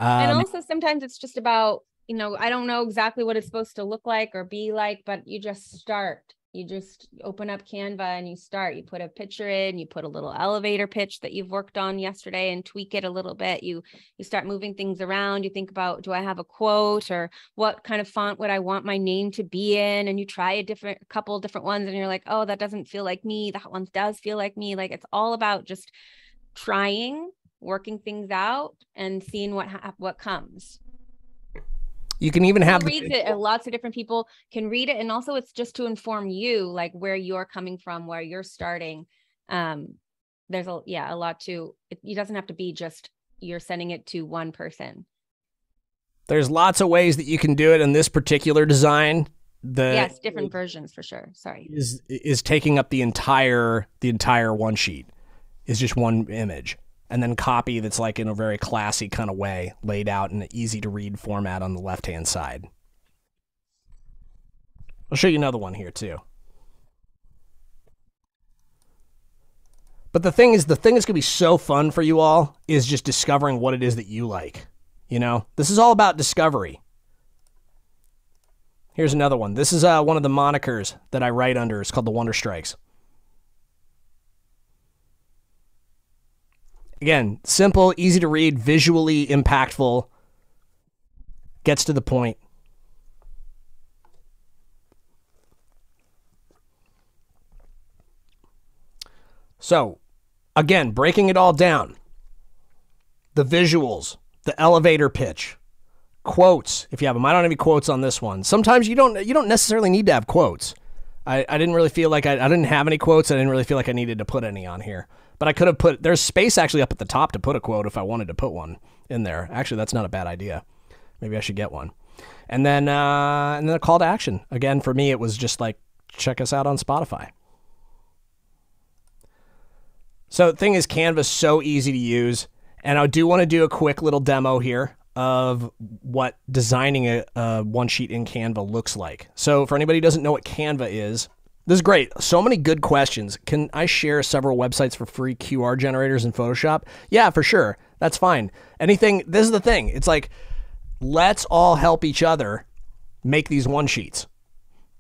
And also sometimes it's just about, I don't know exactly what it's supposed to look like or be like, but you just start. You just open up Canva and you start. You put a picture in, you put a little elevator pitch that you've worked on yesterday and tweak it a little bit. You start moving things around. You think about, do I have a quote, or what kind of font would I want my name to be in? And you try a couple different ones and you're like, oh, that doesn't feel like me. That one does feel like me. Like, it's all about just trying, working things out and seeing what comes. You can even have reads it, and lots of different people can read it, and also it's just to inform you, like where you're coming from, where you're starting. There's a lot to it. It doesn't have to be just you're sending it to one person. There's lots of ways that you can do it in this particular design. Yes, different versions for sure. Sorry. Is taking up the entire one sheet, is just one image, and then copy that's like in a very classy kind of way, laid out in an easy to read format on the left hand side. I'll show you another one here too. But the thing that's going to be so fun for you all is just discovering what it is that you like. You know, this is all about discovery. Here's another one. This is one of the monikers that I write under. It's called the Wonder Strikes. Again, simple, easy to read, visually impactful, gets to the point. So, again, breaking it all down. The visuals, the elevator pitch, quotes, if you have them. I don't have any quotes on this one. Sometimes you don't necessarily need to have quotes. I didn't really feel like I didn't have any quotes. I didn't really feel like I needed to put any on here. But I could have put, there's space actually up at the top to put a quote if I wanted to put one in there. Actually, that's not a bad idea. Maybe I should get one. And then a call to action. Again, for me, it was just like, check us out on Spotify. So the thing is, Canva's so easy to use. And I do want to do a quick little demo here of what designing a one sheet in Canva looks like. So for anybody who doesn't know what Canva is, this is great. So many good questions. Can I share several websites for free QR generators in Photoshop? Yeah, for sure. That's fine. Anything, this is the thing. It's like, let's all help each other make these one sheets.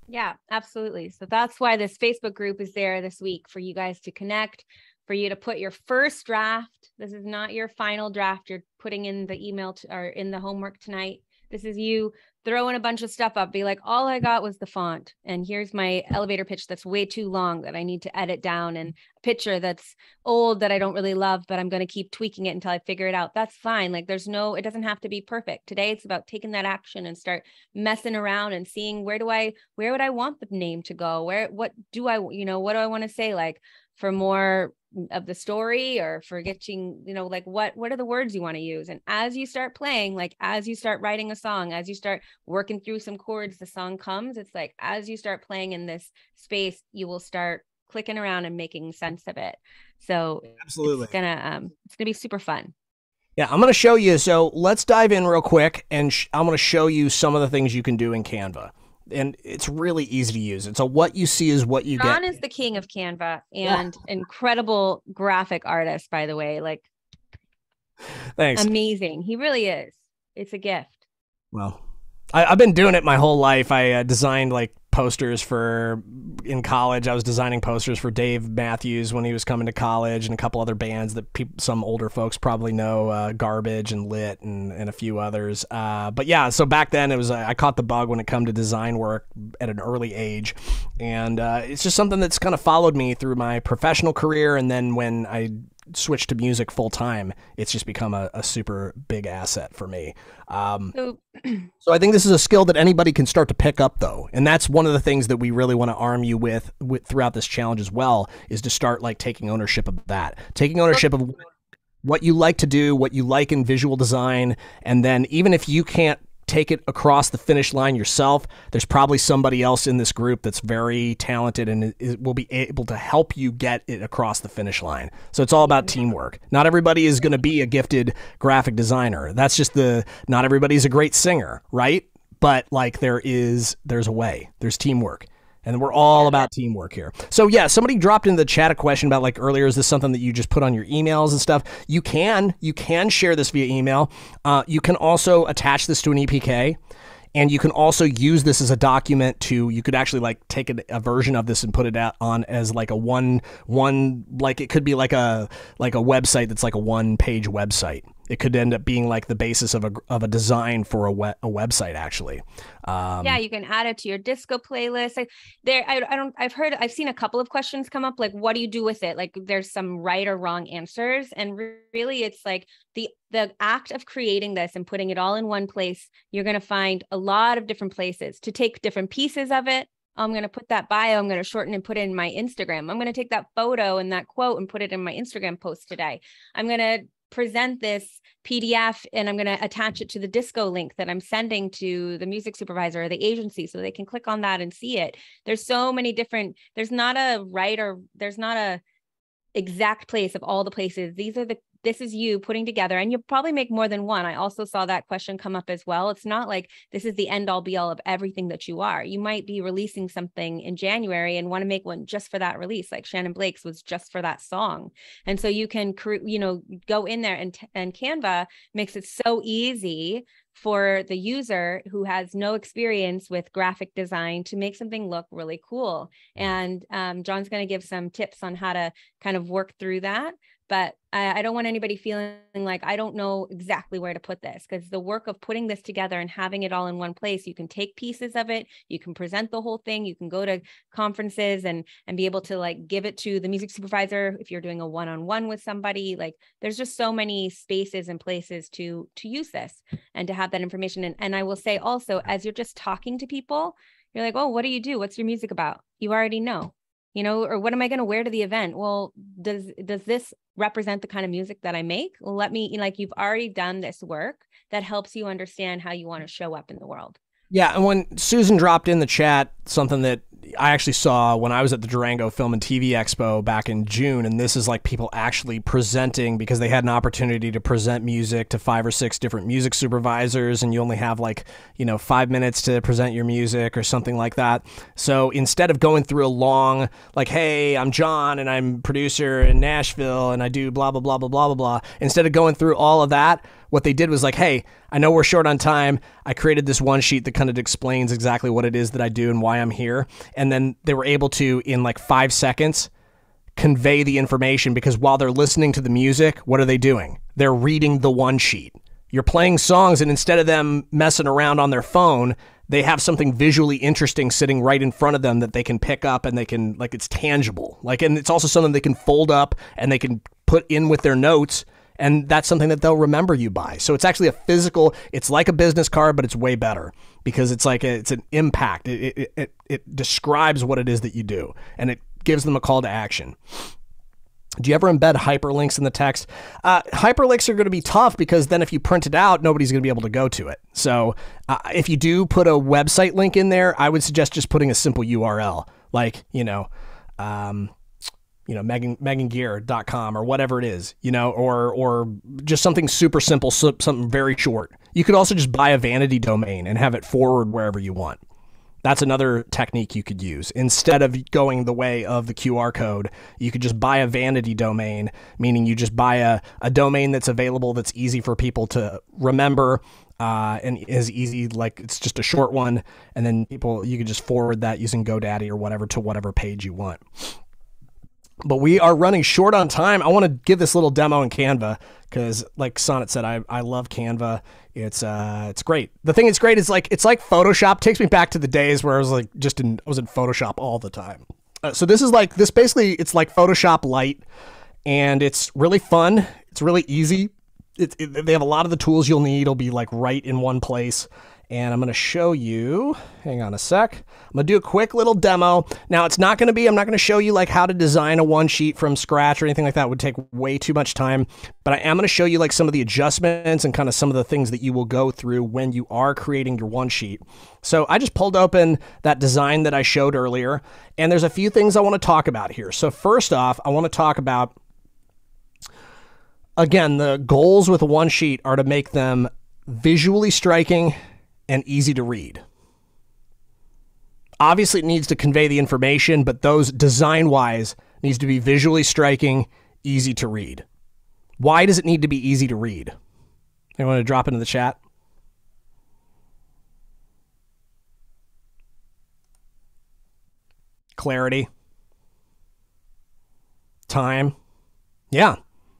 Yeah, absolutely. So that's why this Facebook group is there this week for you guys to connect, for you to put your first draft. This is not your final draft. You're putting in the email or in the homework tonight. This is you throwing a bunch of stuff up. Be like, all I got was the font. And here's my elevator pitch that's way too long that I need to edit down, and a picture that's old that I don't really love, but I'm going to keep tweaking it until I figure it out. That's fine. Like it doesn't have to be perfect. Today, it's about taking that action and start messing around and seeing where would I want the name to go? What do I want to say? Like, for more of the story, or for getting, like what are the words you want to use? And as you start playing, like as you start writing a song, as you start working through some chords, the song comes. It's like, as you start playing in this space, you will start clicking around and making sense of it. So absolutely, it's gonna be super fun. Yeah, I'm gonna show you. So let's dive in real quick, and I'm gonna show you some of the things you can do in Canva. And it's really easy to use. It's a what you see is what you get. John is the king of Canva, and incredible graphic artist, by the way. Like, thanks. Amazing. He really is. It's a gift. Well, I've been doing it my whole life. I designed like posters in college. I was designing posters for Dave Matthews when he was coming to college, and a couple other bands that some older folks probably know, Garbage and Lit and a few others. But yeah, so back then it was, I caught the bug when it come to design work at an early age. And it's just something that's kind of followed me through my professional career. And then when I switched to music full time, it's just become a super big asset for me. So I think this is a skill that anybody can start to pick up, though, and that's one of the things that we really want to arm you with throughout this challenge as well, is to start like taking ownership of that, taking ownership of what you like to do, what you like in visual design, and then even if you can't take it across the finish line yourself, there's probably somebody else in this group that's very talented and will be able to help you get it across the finish line. So it's all about teamwork. Not everybody is going to be a gifted graphic designer. That's just not everybody's a great singer, right? But like there's a way. There's teamwork. And we're all about teamwork here. So yeah, somebody dropped in the chat a question about like earlier, is this something that you just put on your emails and stuff? You can share this via email. You can also attach this to an EPK, and you can also use this as a document you could actually like take a version of this and put it out on as like a one, like it could be like a website that's like a 1-page website. It could end up being like the basis of a design for a website, actually. Yeah, you can add it to your disco playlist. I've seen a couple of questions come up, like, what do you do with it? Like, there's some right or wrong answers. And really, it's like the act of creating this and putting it all in one place, you're going to find a lot of different places to take different pieces of it. I'm going to put that bio, I'm going to shorten and put it in my Instagram. I'm going to take that photo and that quote and put it in my Instagram post today. I'm going to present this PDF and I'm going to attach it to the disco link that I'm sending to the music supervisor or the agency so they can click on that and see it. There's so many different, there's not a exact place of all the places. This is you putting together, and you'll probably make more than one. I also saw that question come up as well. It's not like this is the end all be all of everything that you are. You might be releasing something in January and want to make one just for that release, like Shannon Blake's was just for that song. And so you can, go in there, and Canva makes it so easy for the user who has no experience with graphic design to make something look really cool. And John's going to give some tips on how to kind of work through that. But I don't want anybody feeling like I don't know exactly where to put this, because the work of putting this together and having it all in one place, you can take pieces of it, you can present the whole thing, you can go to conferences and be able to like give it to the music supervisor if you're doing a one-on-one with somebody. Like there's just so many spaces and places to use this and to have that information. And I will say also, as you're just talking to people, you're like, oh, what do you do? What's your music about? You already know. Or what am I going to wear to the event? Well, does this represent the kind of music that I make? Well, let me, you've already done this work that helps you understand how you want to show up in the world. Yeah, and when Susan dropped in the chat something that I actually saw when I was at the Durango Film and TV Expo back in June, and this is like people actually presenting because they had an opportunity to present music to 5 or 6 different music supervisors, and you only have 5 minutes to present your music or something like that. So instead of going through a long, hey, I'm John and I'm producer in Nashville and I do blah, blah, blah, blah, blah, blah, blah, instead of going through all of that, what they did was hey, I know we're short on time. I created this one sheet that kind of explains exactly what it is that I do and why I'm here. And then they were able to, in 5 seconds, convey the information, because while they're listening to the music, what are they doing? They're reading the one sheet. You're playing songs, and instead of them messing around on their phone, they have something visually interesting sitting right in front of them that they can pick up, and they can, it's tangible. And it's also something they can fold up and they can put in with their notes. And that's something that they'll remember you by. So it's actually a physical, it's like a business card, but it's way better because it's it's an impact. It describes what it is that you do, and it gives them a call to action. Do you ever embed hyperlinks in the text? Hyperlinks are going to be tough because then if you print it out, nobody's going to be able to go to it. So if you do put a website link in there, I would suggest just putting a simple URL, megangear.com or whatever it is, or just something super simple, something very short. You could also just buy a vanity domain and have it forward wherever you want. That's another technique you could use. Instead of going the way of the QR code, you could just buy a vanity domain, meaning you just buy a domain that's available, that's easy for people to remember, and is easy, it's just a short one, and then you could just forward that using GoDaddy or whatever to whatever page you want. But we are running short on time. I want to give this little demo in Canva because, like Sonnet said, I love Canva. It's great. The thing that's great is it's like Photoshop. It takes me back to the days where I was I was in Photoshop all the time. So this is basically it's like Photoshop Lite, and it's really fun. It's really easy. They have a lot of the tools you'll need. It'll be right in one place. And I'm going to show you, hang on a sec. I'm going to do a quick little demo. Now I'm not going to show you how to design a one sheet from scratch or anything like that. It would take way too much time, but I am going to show you some of the adjustments and kind of some of the things that you will go through when you are creating your one sheet. So I just pulled open that design that I showed earlier, and there's a few things I want to talk about here. So first off, I want to talk about, again, the goals with a one sheet are to make them visually striking and easy to read. Obviously, it needs to convey the information, but those design-wise needs to be visually striking, easy to read. Why does it need to be easy to read? Anyone want to drop into the chat? Clarity. Time. Yeah.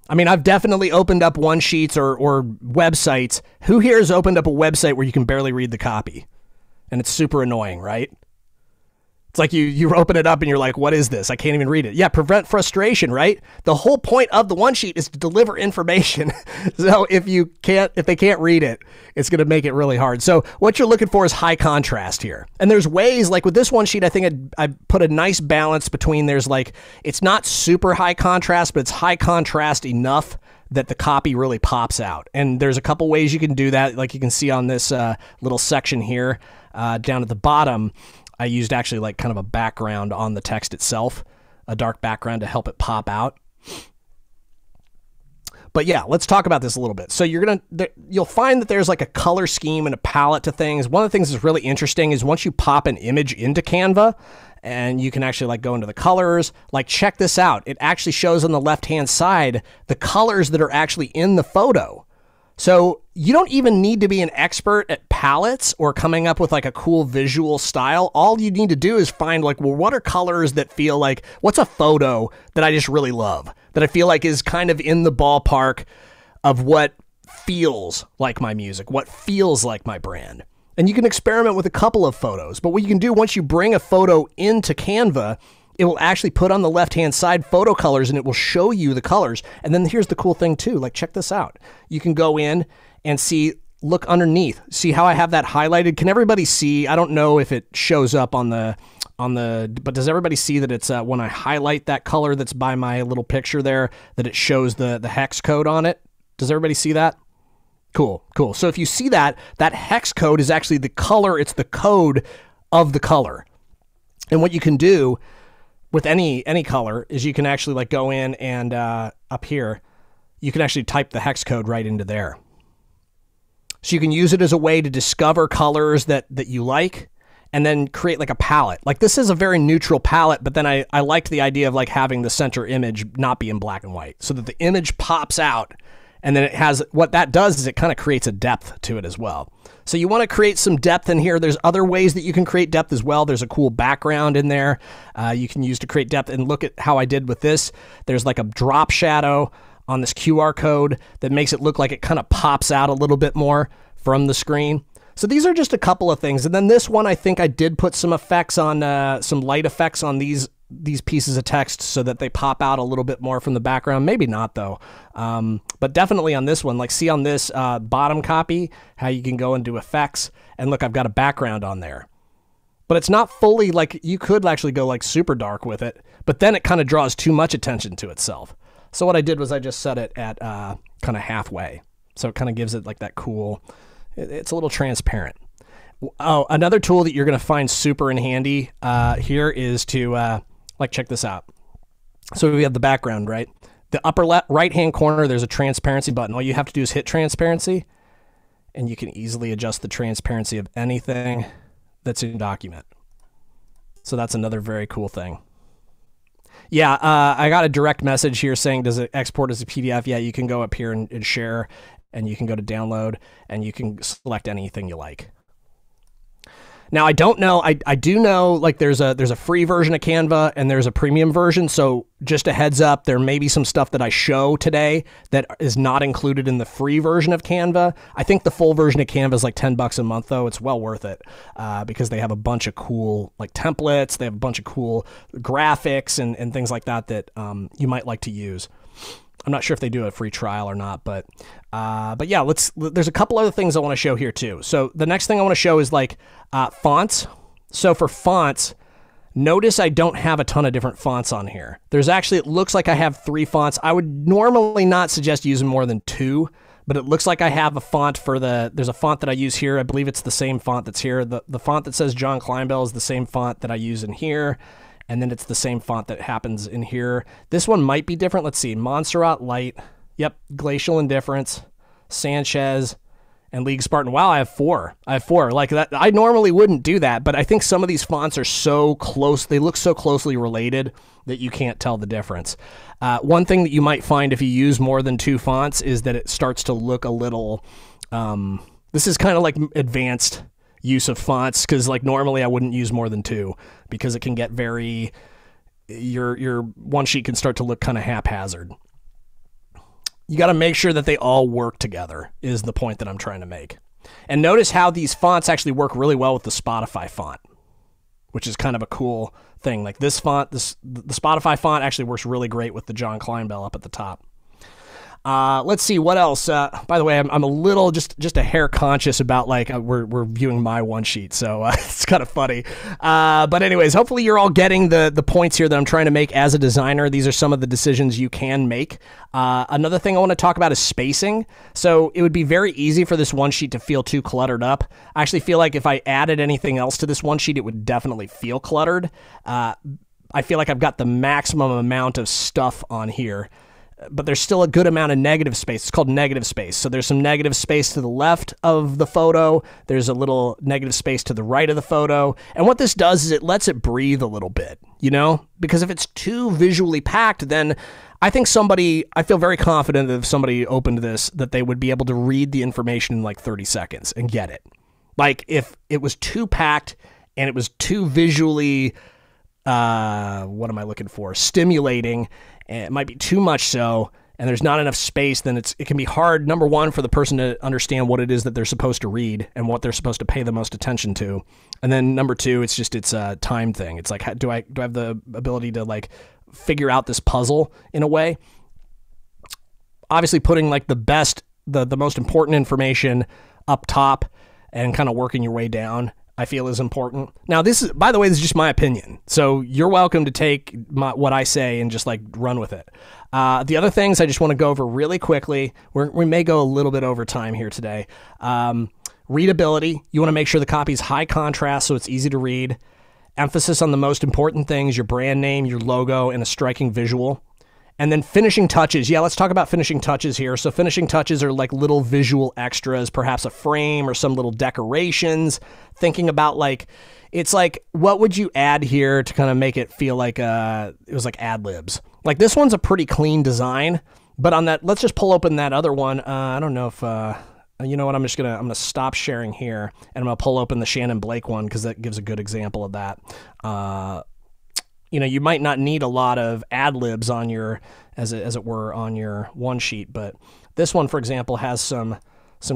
I've definitely opened up one sheets or websites. Who here has opened up a website where you can barely read the copy? And it's super annoying, right? It's you open it up and you're like, what is this? I can't even read it. Yeah, prevent frustration, right? The whole point of the one sheet is to deliver information. So if they can't read it, it's going to make it really hard. So what you're looking for is high contrast here. And there's ways, with this one sheet, I think I put a nice balance between it's not super high contrast, but it's high contrast enough that the copy really pops out. And there's a couple ways you can do that. Like you can see on this little section here down at the bottom, I used actually like kind of a background on the text itself, a dark background to help it pop out. But yeah, let's talk about this a little bit. So you'll find that there's like a color scheme and a palette to things. One of the things that's really interesting is once you pop an image into Canva, and you can actually like go into the colors, like check this out. It actually shows on the left-hand side the colors that are actually in the photo. So you don't even need to be an expert at palettes or coming up with like a cool visual style. All you need to do is find like, well, what are colors that feel like, what's a photo that I just really love, that I feel like is kind of in the ballpark of what feels like my music, what feels like my brand. And you can experiment with a couple of photos, but what you can do once you bring a photo into Canva, it will actually put on the left-hand side photo colors and it will show you the colors. And then here's the cool thing too, like check this out. You can go in and see, look underneath, see how I have that highlighted. Can everybody see? I don't know if it shows up on the, but does everybody see that it's when I highlight that color that's by my little picture there, that it shows the hex code on it? Does everybody see that? Cool, cool. So if you see that hex code is actually the color, it's the code of the color. And what you can do with any color is you can actually like go in and up here, you can actually type the hex code right into there. So you can use it as a way to discover colors that you like and then create like a palette. Like this is a very neutral palette, but then I liked the idea of like having the center image not be in black and white so that the image pops out. And then it has, what that does is it kind of creates a depth to it as well. So you want to create some depth in here. There's other ways that you can create depth as well. There's a cool background in there you can use to create depth. And look at how I did with this. There's like a drop shadow on this QR code that makes it look like it kind of pops out a little bit more from the screen. So these are just a couple of things. And then this one, I think I did put some effects on, some light effects on these pieces of text so that they pop out a little bit more from the background. Maybe not though. But definitely on this one, like see on this bottom copy, how you can go and do effects. And look, I've got a background on there. But it's not fully like, you could actually go like super dark with it, but then it kind of draws too much attention to itself. So what I did was I just set it at kind of halfway. So it kind of gives it like that cool, it's a little transparent. Oh, another tool that you're going to find super handy here is to, like, check this out. So we have the background, right? The upper left, right-hand corner, there's a transparency button. All you have to do is hit transparency, and you can easily adjust the transparency of anything that's in document. So that's another very cool thing. Yeah, I got a direct message here saying, does it export as a PDF? Yeah, you can go up here and share, and you can go to download, and you can select anything you like. Now, I don't know, I do know like there's a free version of Canva and there's a premium version. So just a heads up, there may be some stuff that I show today that is not included in the free version of Canva. I think the full version of Canva is like $10 a month though. It's well worth it because they have a bunch of cool like templates. They have a bunch of cool graphics and things like that that you might like to use. I'm not sure if they do a free trial or not, but yeah, there's a couple other things I want to show here too. So the next thing I want to show is like fonts. So for fonts, notice I don't have a ton of different fonts on here. There's actually, it looks like I have 3 fonts. I would normally not suggest using more than 2, but it looks like I have a font for there's a font that I use here. I believe it's the same font that's here. The font that says John Kleinbell is the same font that I use in here. And then it's the same font that happens in here. This one might be different. Let's see. Montserrat Light. Yep. Glacial Indifference. Sanchez. And League Spartan. Wow, I have 4. Like that. I normally wouldn't do that, but I think some of these fonts are so close. They look so closely related that you can't tell the difference. One thing that you might find if you use more than 2 fonts is that it starts to look a little... this is kind of like advanced use of fonts because like normally I wouldn't use more than 2 because it can get very your one sheet can start to look kind of haphazard. You got to make sure that they all work together is the point that I'm trying to make. And notice how these fonts actually work really well with the Spotify font, which is kind of a cool thing. Like this font, the Spotify font actually works really great with the John Kleinbell up at the top. Let's see what else. By the way, I'm a little just a hair conscious about like we're viewing my one sheet, so it's kind of funny. But anyways, hopefully you're all getting the points here that I'm trying to make as a designer. These are some of the decisions you can make. Another thing I want to talk about is spacing. So it would be very easy for this one sheet to feel too cluttered up. I actually feel like if I added anything else to this one sheet, it would definitely feel cluttered. I feel like I've got the maximum amount of stuff on here, but there's still a good amount of negative space. It's called negative space. So there's some negative space to the left of the photo. There's a little negative space to the right of the photo. And what this does is it lets it breathe a little bit, you know? Because if it's too visually packed, then I feel very confident that if somebody opened this, that they would be able to read the information in like 30 seconds and get it. Like if it was too packed and it was too visually, what am I looking for? Stimulating, and it might be too much so, and there's not enough space, then it can be hard, number one, for the person to understand what it is that they're supposed to read and what they're supposed to pay the most attention to. And then number two, it's a time thing. It's like, do I have the ability to like figure out this puzzle in a way? Obviously putting like the most important information up top and kind of working your way down, I feel is important. Now, by the way, this is just my opinion. So you're welcome to take what I say and just like run with it. The other things I just want to go over really quickly. We may go a little bit over time here today. Readability. You want to make sure the copy is high contrast so it's easy to read. Emphasis on the most important things, your brand name, your logo, and a striking visual. And then finishing touches. Yeah, let's talk about finishing touches here. So finishing touches are like little visual extras, perhaps a frame or some little decorations. Thinking about like, it's like, what would you add here to kind of make it feel like it was like ad libs? Like this one's a pretty clean design, but on that, let's just pull open that other one. I don't know if, you know what, I'm gonna stop sharing here and I'm gonna pull open the Shannon Blake one because that gives a good example of that. You know, you might not need a lot of ad libs on your, as it were, on your one sheet, but this one, for example, has some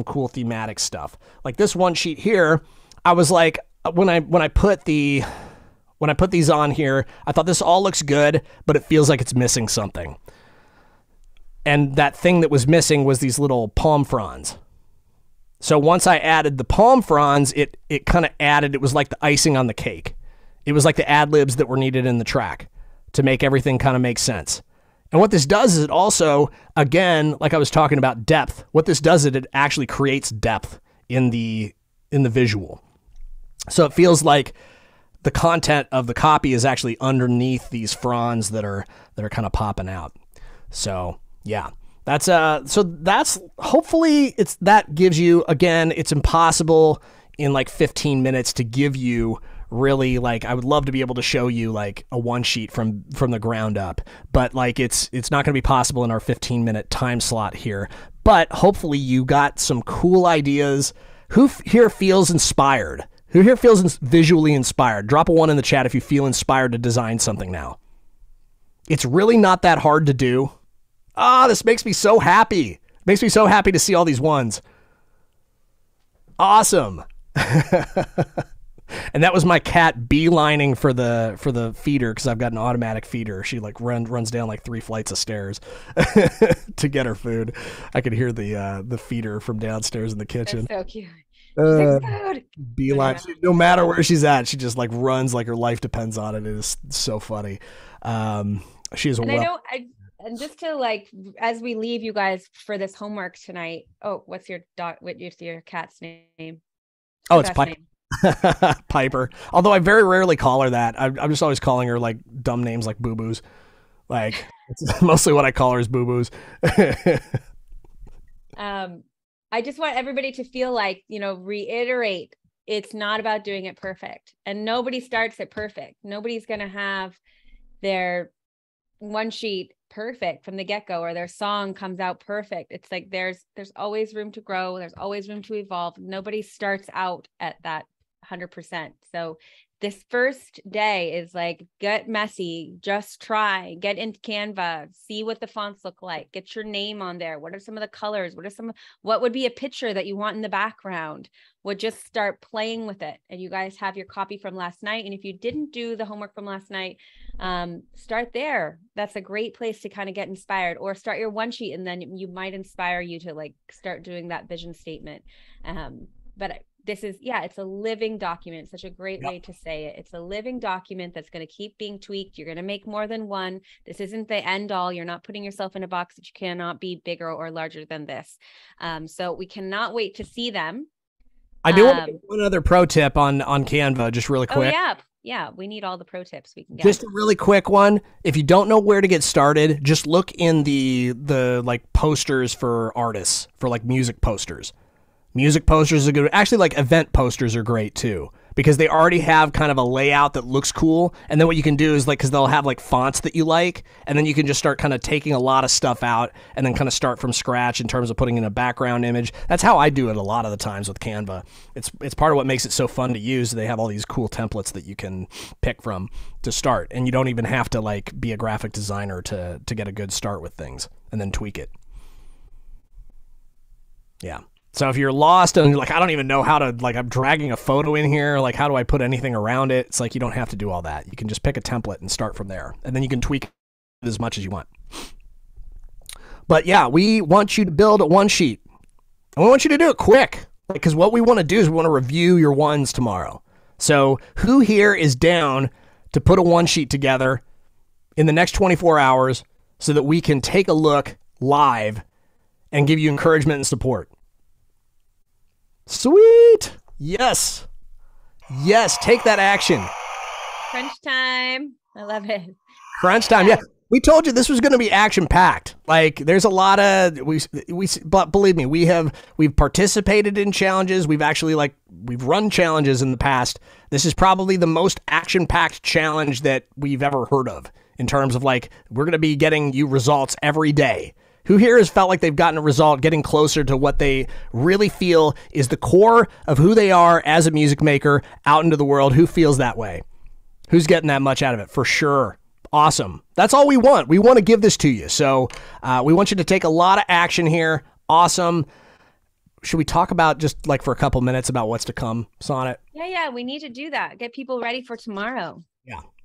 cool thematic stuff. Like this one sheet here, I was like, when I put these on here, I thought this all looks good, but it feels like it's missing something. And that thing that was missing was these little palm fronds. So once I added the palm fronds, it kind of added, it was like the icing on the cake. It was like the ad libs that were needed in the track to make everything kind of make sense. And what this does is it also, again, like I was talking about depth, what this does is it actually creates depth in the visual. So it feels like the content of the copy is actually underneath these fronds that are kind of popping out. So yeah, that's hopefully that gives you, again, it's impossible in like 15 minutes to give you really, like, I would love to be able to show you like a one sheet from the ground up, but like it's not going to be possible in our 15-minute time slot here. But hopefully you got some cool ideas. Who here feels inspired? Who here feels visually inspired? Drop a 1 in the chat if you feel inspired to design something now. It's really not that hard to do. This makes me so happy. It makes me so happy to see all these ones. Awesome. And that was my cat beelining for the feeder, because I've got an automatic feeder. She like runs down like 3 flights of stairs to get her food. I could hear the feeder from downstairs in the kitchen. That's so cute. She's like, food. Beeline. No matter where she's at, she just like runs like her life depends on it. It is so funny. She is and just to like, as we leave you guys for this homework tonight. Oh, what's your cat's name? Oh, it's Piper. Piper. Although I very rarely call her that. I'm just always calling her like dumb names like Boo Boos. Like it's mostly what I call her is Boo Boos. I just want everybody to feel like, reiterate, it's not about doing it perfect, and nobody starts it perfect. Nobody's going to have their one sheet perfect from the get-go, or their song comes out perfect. It's like there's always room to grow. There's always room to evolve. Nobody starts out at that 100%. So this first day is like, get messy, just try, get into Canva, see what the fonts look like, get your name on there. What are some of the colors? What would be a picture that you want in the background? Would just start playing with it. And you guys have your copy from last night. And if you didn't do the homework from last night, start there. That's a great place to kind of get inspired, or start your one sheet, and then you might inspire you to like start doing that vision statement. But this is, it's a living document. Such a great way to say it. It's a living document that's going to keep being tweaked. You're going to make more than one. This isn't the end all. You're not putting yourself in a box that you cannot be bigger or larger than this. So we cannot wait to see them. I do want to give one other pro tip on Canva, just really quick. Oh, yeah. We need all the pro tips we can get. Just a really quick one. If you don't know where to get started, just look in the like posters for artists, for like music posters. Music posters are good. Actually, like event posters are great too, because they already have kind of a layout that looks cool. And then what you can do is like, because they'll have like fonts that you like, and then you can just start kind of taking a lot of stuff out and then kind of start from scratch in terms of putting in a background image. That's how I do it a lot of the times with Canva. It's part of what makes it so fun to use. They have all these cool templates that you can pick from to start, and you don't even have to like be a graphic designer to get a good start with things and then tweak it. Yeah. So if you're lost and you're like, I don't even know how to, like, I'm dragging a photo in here, like, how do I put anything around it? It's like, you don't have to do all that. You can just pick a template and start from there. And then you can tweak it as much as you want. But yeah, we want you to build a one sheet. And we want you to do it quick. Because what we want to do is we want to review your ones tomorrow. So who here is down to put a one sheet together in the next 24 hours so that we can take a look live and give you encouragement and support? Sweet. Yes. Yes. Take that action. Crunch time. I love it. Crunch time. Yeah. We told you this was going to be action packed. Like there's a lot of, but believe me, we've participated in challenges. We've run challenges in the past. This is probably the most action packed challenge that we've ever heard of in terms of like, we're going to be getting you results every day. Who here has felt like they've gotten a result, getting closer to what they really feel is the core of who they are as a music maker out into the world? Who feels that way? Who's getting that much out of it? For sure. Awesome. That's all we want. We want to give this to you. So we want you to take a lot of action here. Awesome. Should we talk about just like for a couple minutes about what's to come, Sonnet? Yeah. We need to do that. Get people ready for tomorrow.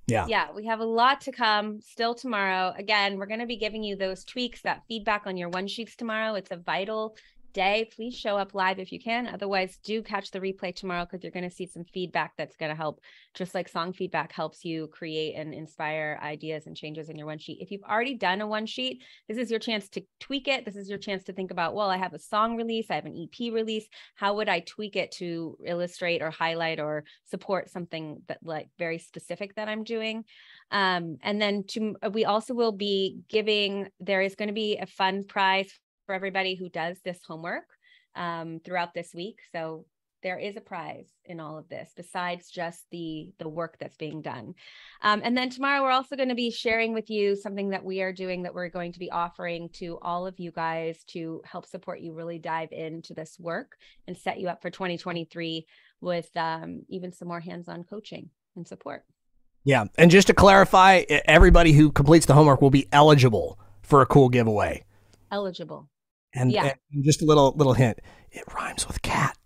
Yeah, we have a lot to come still tomorrow. Again, we're going to be giving you those tweaks, that feedback on your one sheets tomorrow. It's a vital day. Please show up live if you can. Otherwise, do catch the replay tomorrow, because you're going to see some feedback that's going to help, just like song feedback helps you create and inspire ideas and changes in your one sheet. If you've already done a one sheet, this is your chance to tweak it. This is your chance to think about, well, I have a song release, I have an EP release. How would I tweak it to illustrate or highlight or support something that like very specific that I'm doing? And then we also will be giving, there is going to be a fun prize for everybody who does this homework throughout this week. So there is a prize in all of this besides just the work that's being done. And then tomorrow we're also going to be sharing with you something that we are doing that we're going to be offering to all of you guys to help support you really dive into this work and set you up for 2023 with even some more hands-on coaching and support. Yeah. And just to clarify, everybody who completes the homework will be eligible for a cool giveaway. Eligible. And just a little hint, it rhymes with cat.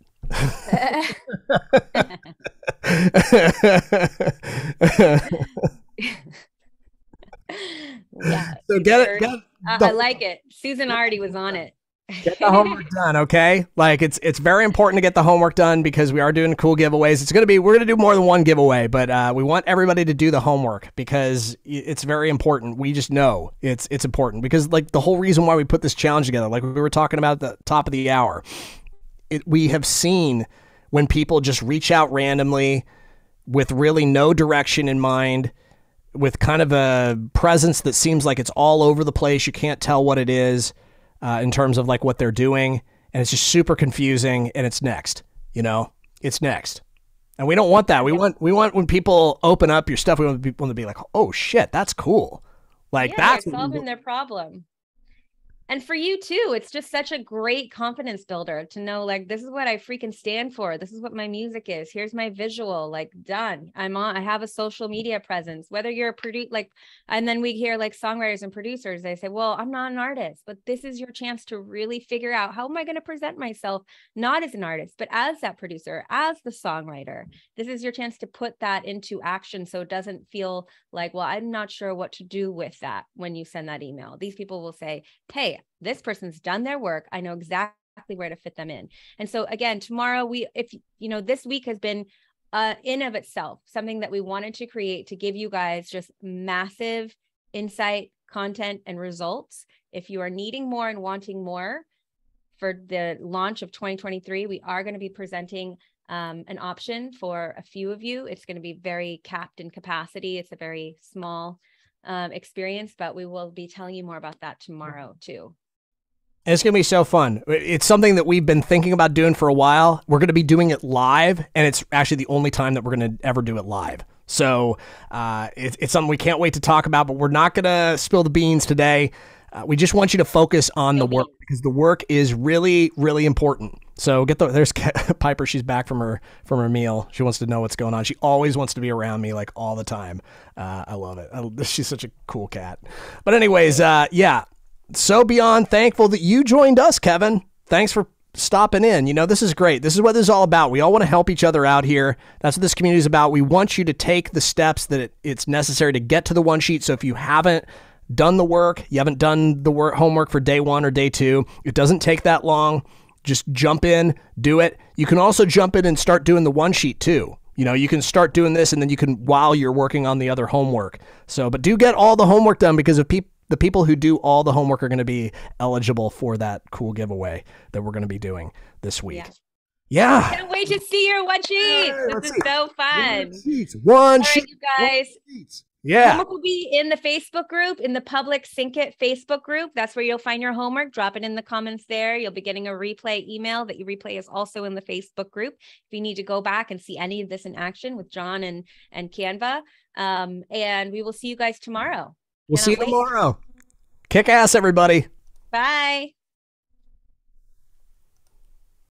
Yeah. So get it. I like it. Susan already was on it. Get the homework done, okay? Like it's very important to get the homework done because we are doing cool giveaways. We're gonna do more than one giveaway, but we want everybody to do the homework because it's very important. We just know it's important because like the whole reason why we put this challenge together, like we were talking about at the top of the hour, we have seen when people just reach out randomly with really no direction in mind, with kind of a presence that seems like it's all over the place. You can't tell what it is. In terms of like what they're doing, and it's just super confusing, and it's next, it's next. And we don't want that. We want when people open up your stuff, we want to be like, oh shit, that's cool. Like that's solving their problem. And for you too, it's just such a great confidence builder to know, like, this is what I freaking stand for. This is what my music is. Here's my visual, like, done. I have a social media presence, whether you're a like, and then we hear like songwriters and producers, they say, well, I'm not an artist, but this is your chance to really figure out, how am I going to present myself, not as an artist, but as that producer, as the songwriter. This is your chance to put that into action. So it doesn't feel like, well, I'm not sure what to do with that. When you send that email, these people will say, hey, this person's done their work. I know exactly where to fit them in. And so again, tomorrow, this week has been in of itself, something that we wanted to create to give you guys just massive insight, content, and results. If you are needing more and wanting more for the launch of 2023, we are going to be presenting an option for a few of you. It's going to be very capped in capacity. It's a very small experience, but we will be telling you more about that tomorrow too. And it's going to be so fun. It's something that we've been thinking about doing for a while. We're going to be doing it live, and it's actually the only time that we're going to ever do it live. So it's something we can't wait to talk about, but we're not going to spill the beans today. We just want you to focus on the work, because the work is really, really important. So there's Piper. She's back from her meal. She wants to know what's going on. She always wants to be around me, like, all the time. I love it. She's such a cool cat. But anyways, yeah. So beyond thankful that you joined us, Kevin. Thanks for stopping in. This is great. This is what this is all about. We all want to help each other out here. That's what this community is about. We want you to take the steps that it's necessary to get to the one sheet. So if you haven't done the work, you haven't done the homework for day 1 or day 2, it doesn't take that long. Just jump in, do it. You can also jump in and start doing the one sheet too. You can start doing this, and then you can, while you're working on the other homework. So, but do get all the homework done, because the people who do all the homework are going to be eligible for that cool giveaway that we're going to be doing this week. Yeah. I can't wait to see your one sheet. This is so fun. One sheet. You guys. Yeah. Homework will be in the Facebook group, in the public Sync It Facebook group. That's where you'll find your homework. Drop it in the comments there. You'll be getting a replay email. That your replay is also in the Facebook group. If you need to go back and see any of this in action with John and Canva. And we will see you guys tomorrow. We'll see you tomorrow. Kick ass, everybody. Bye.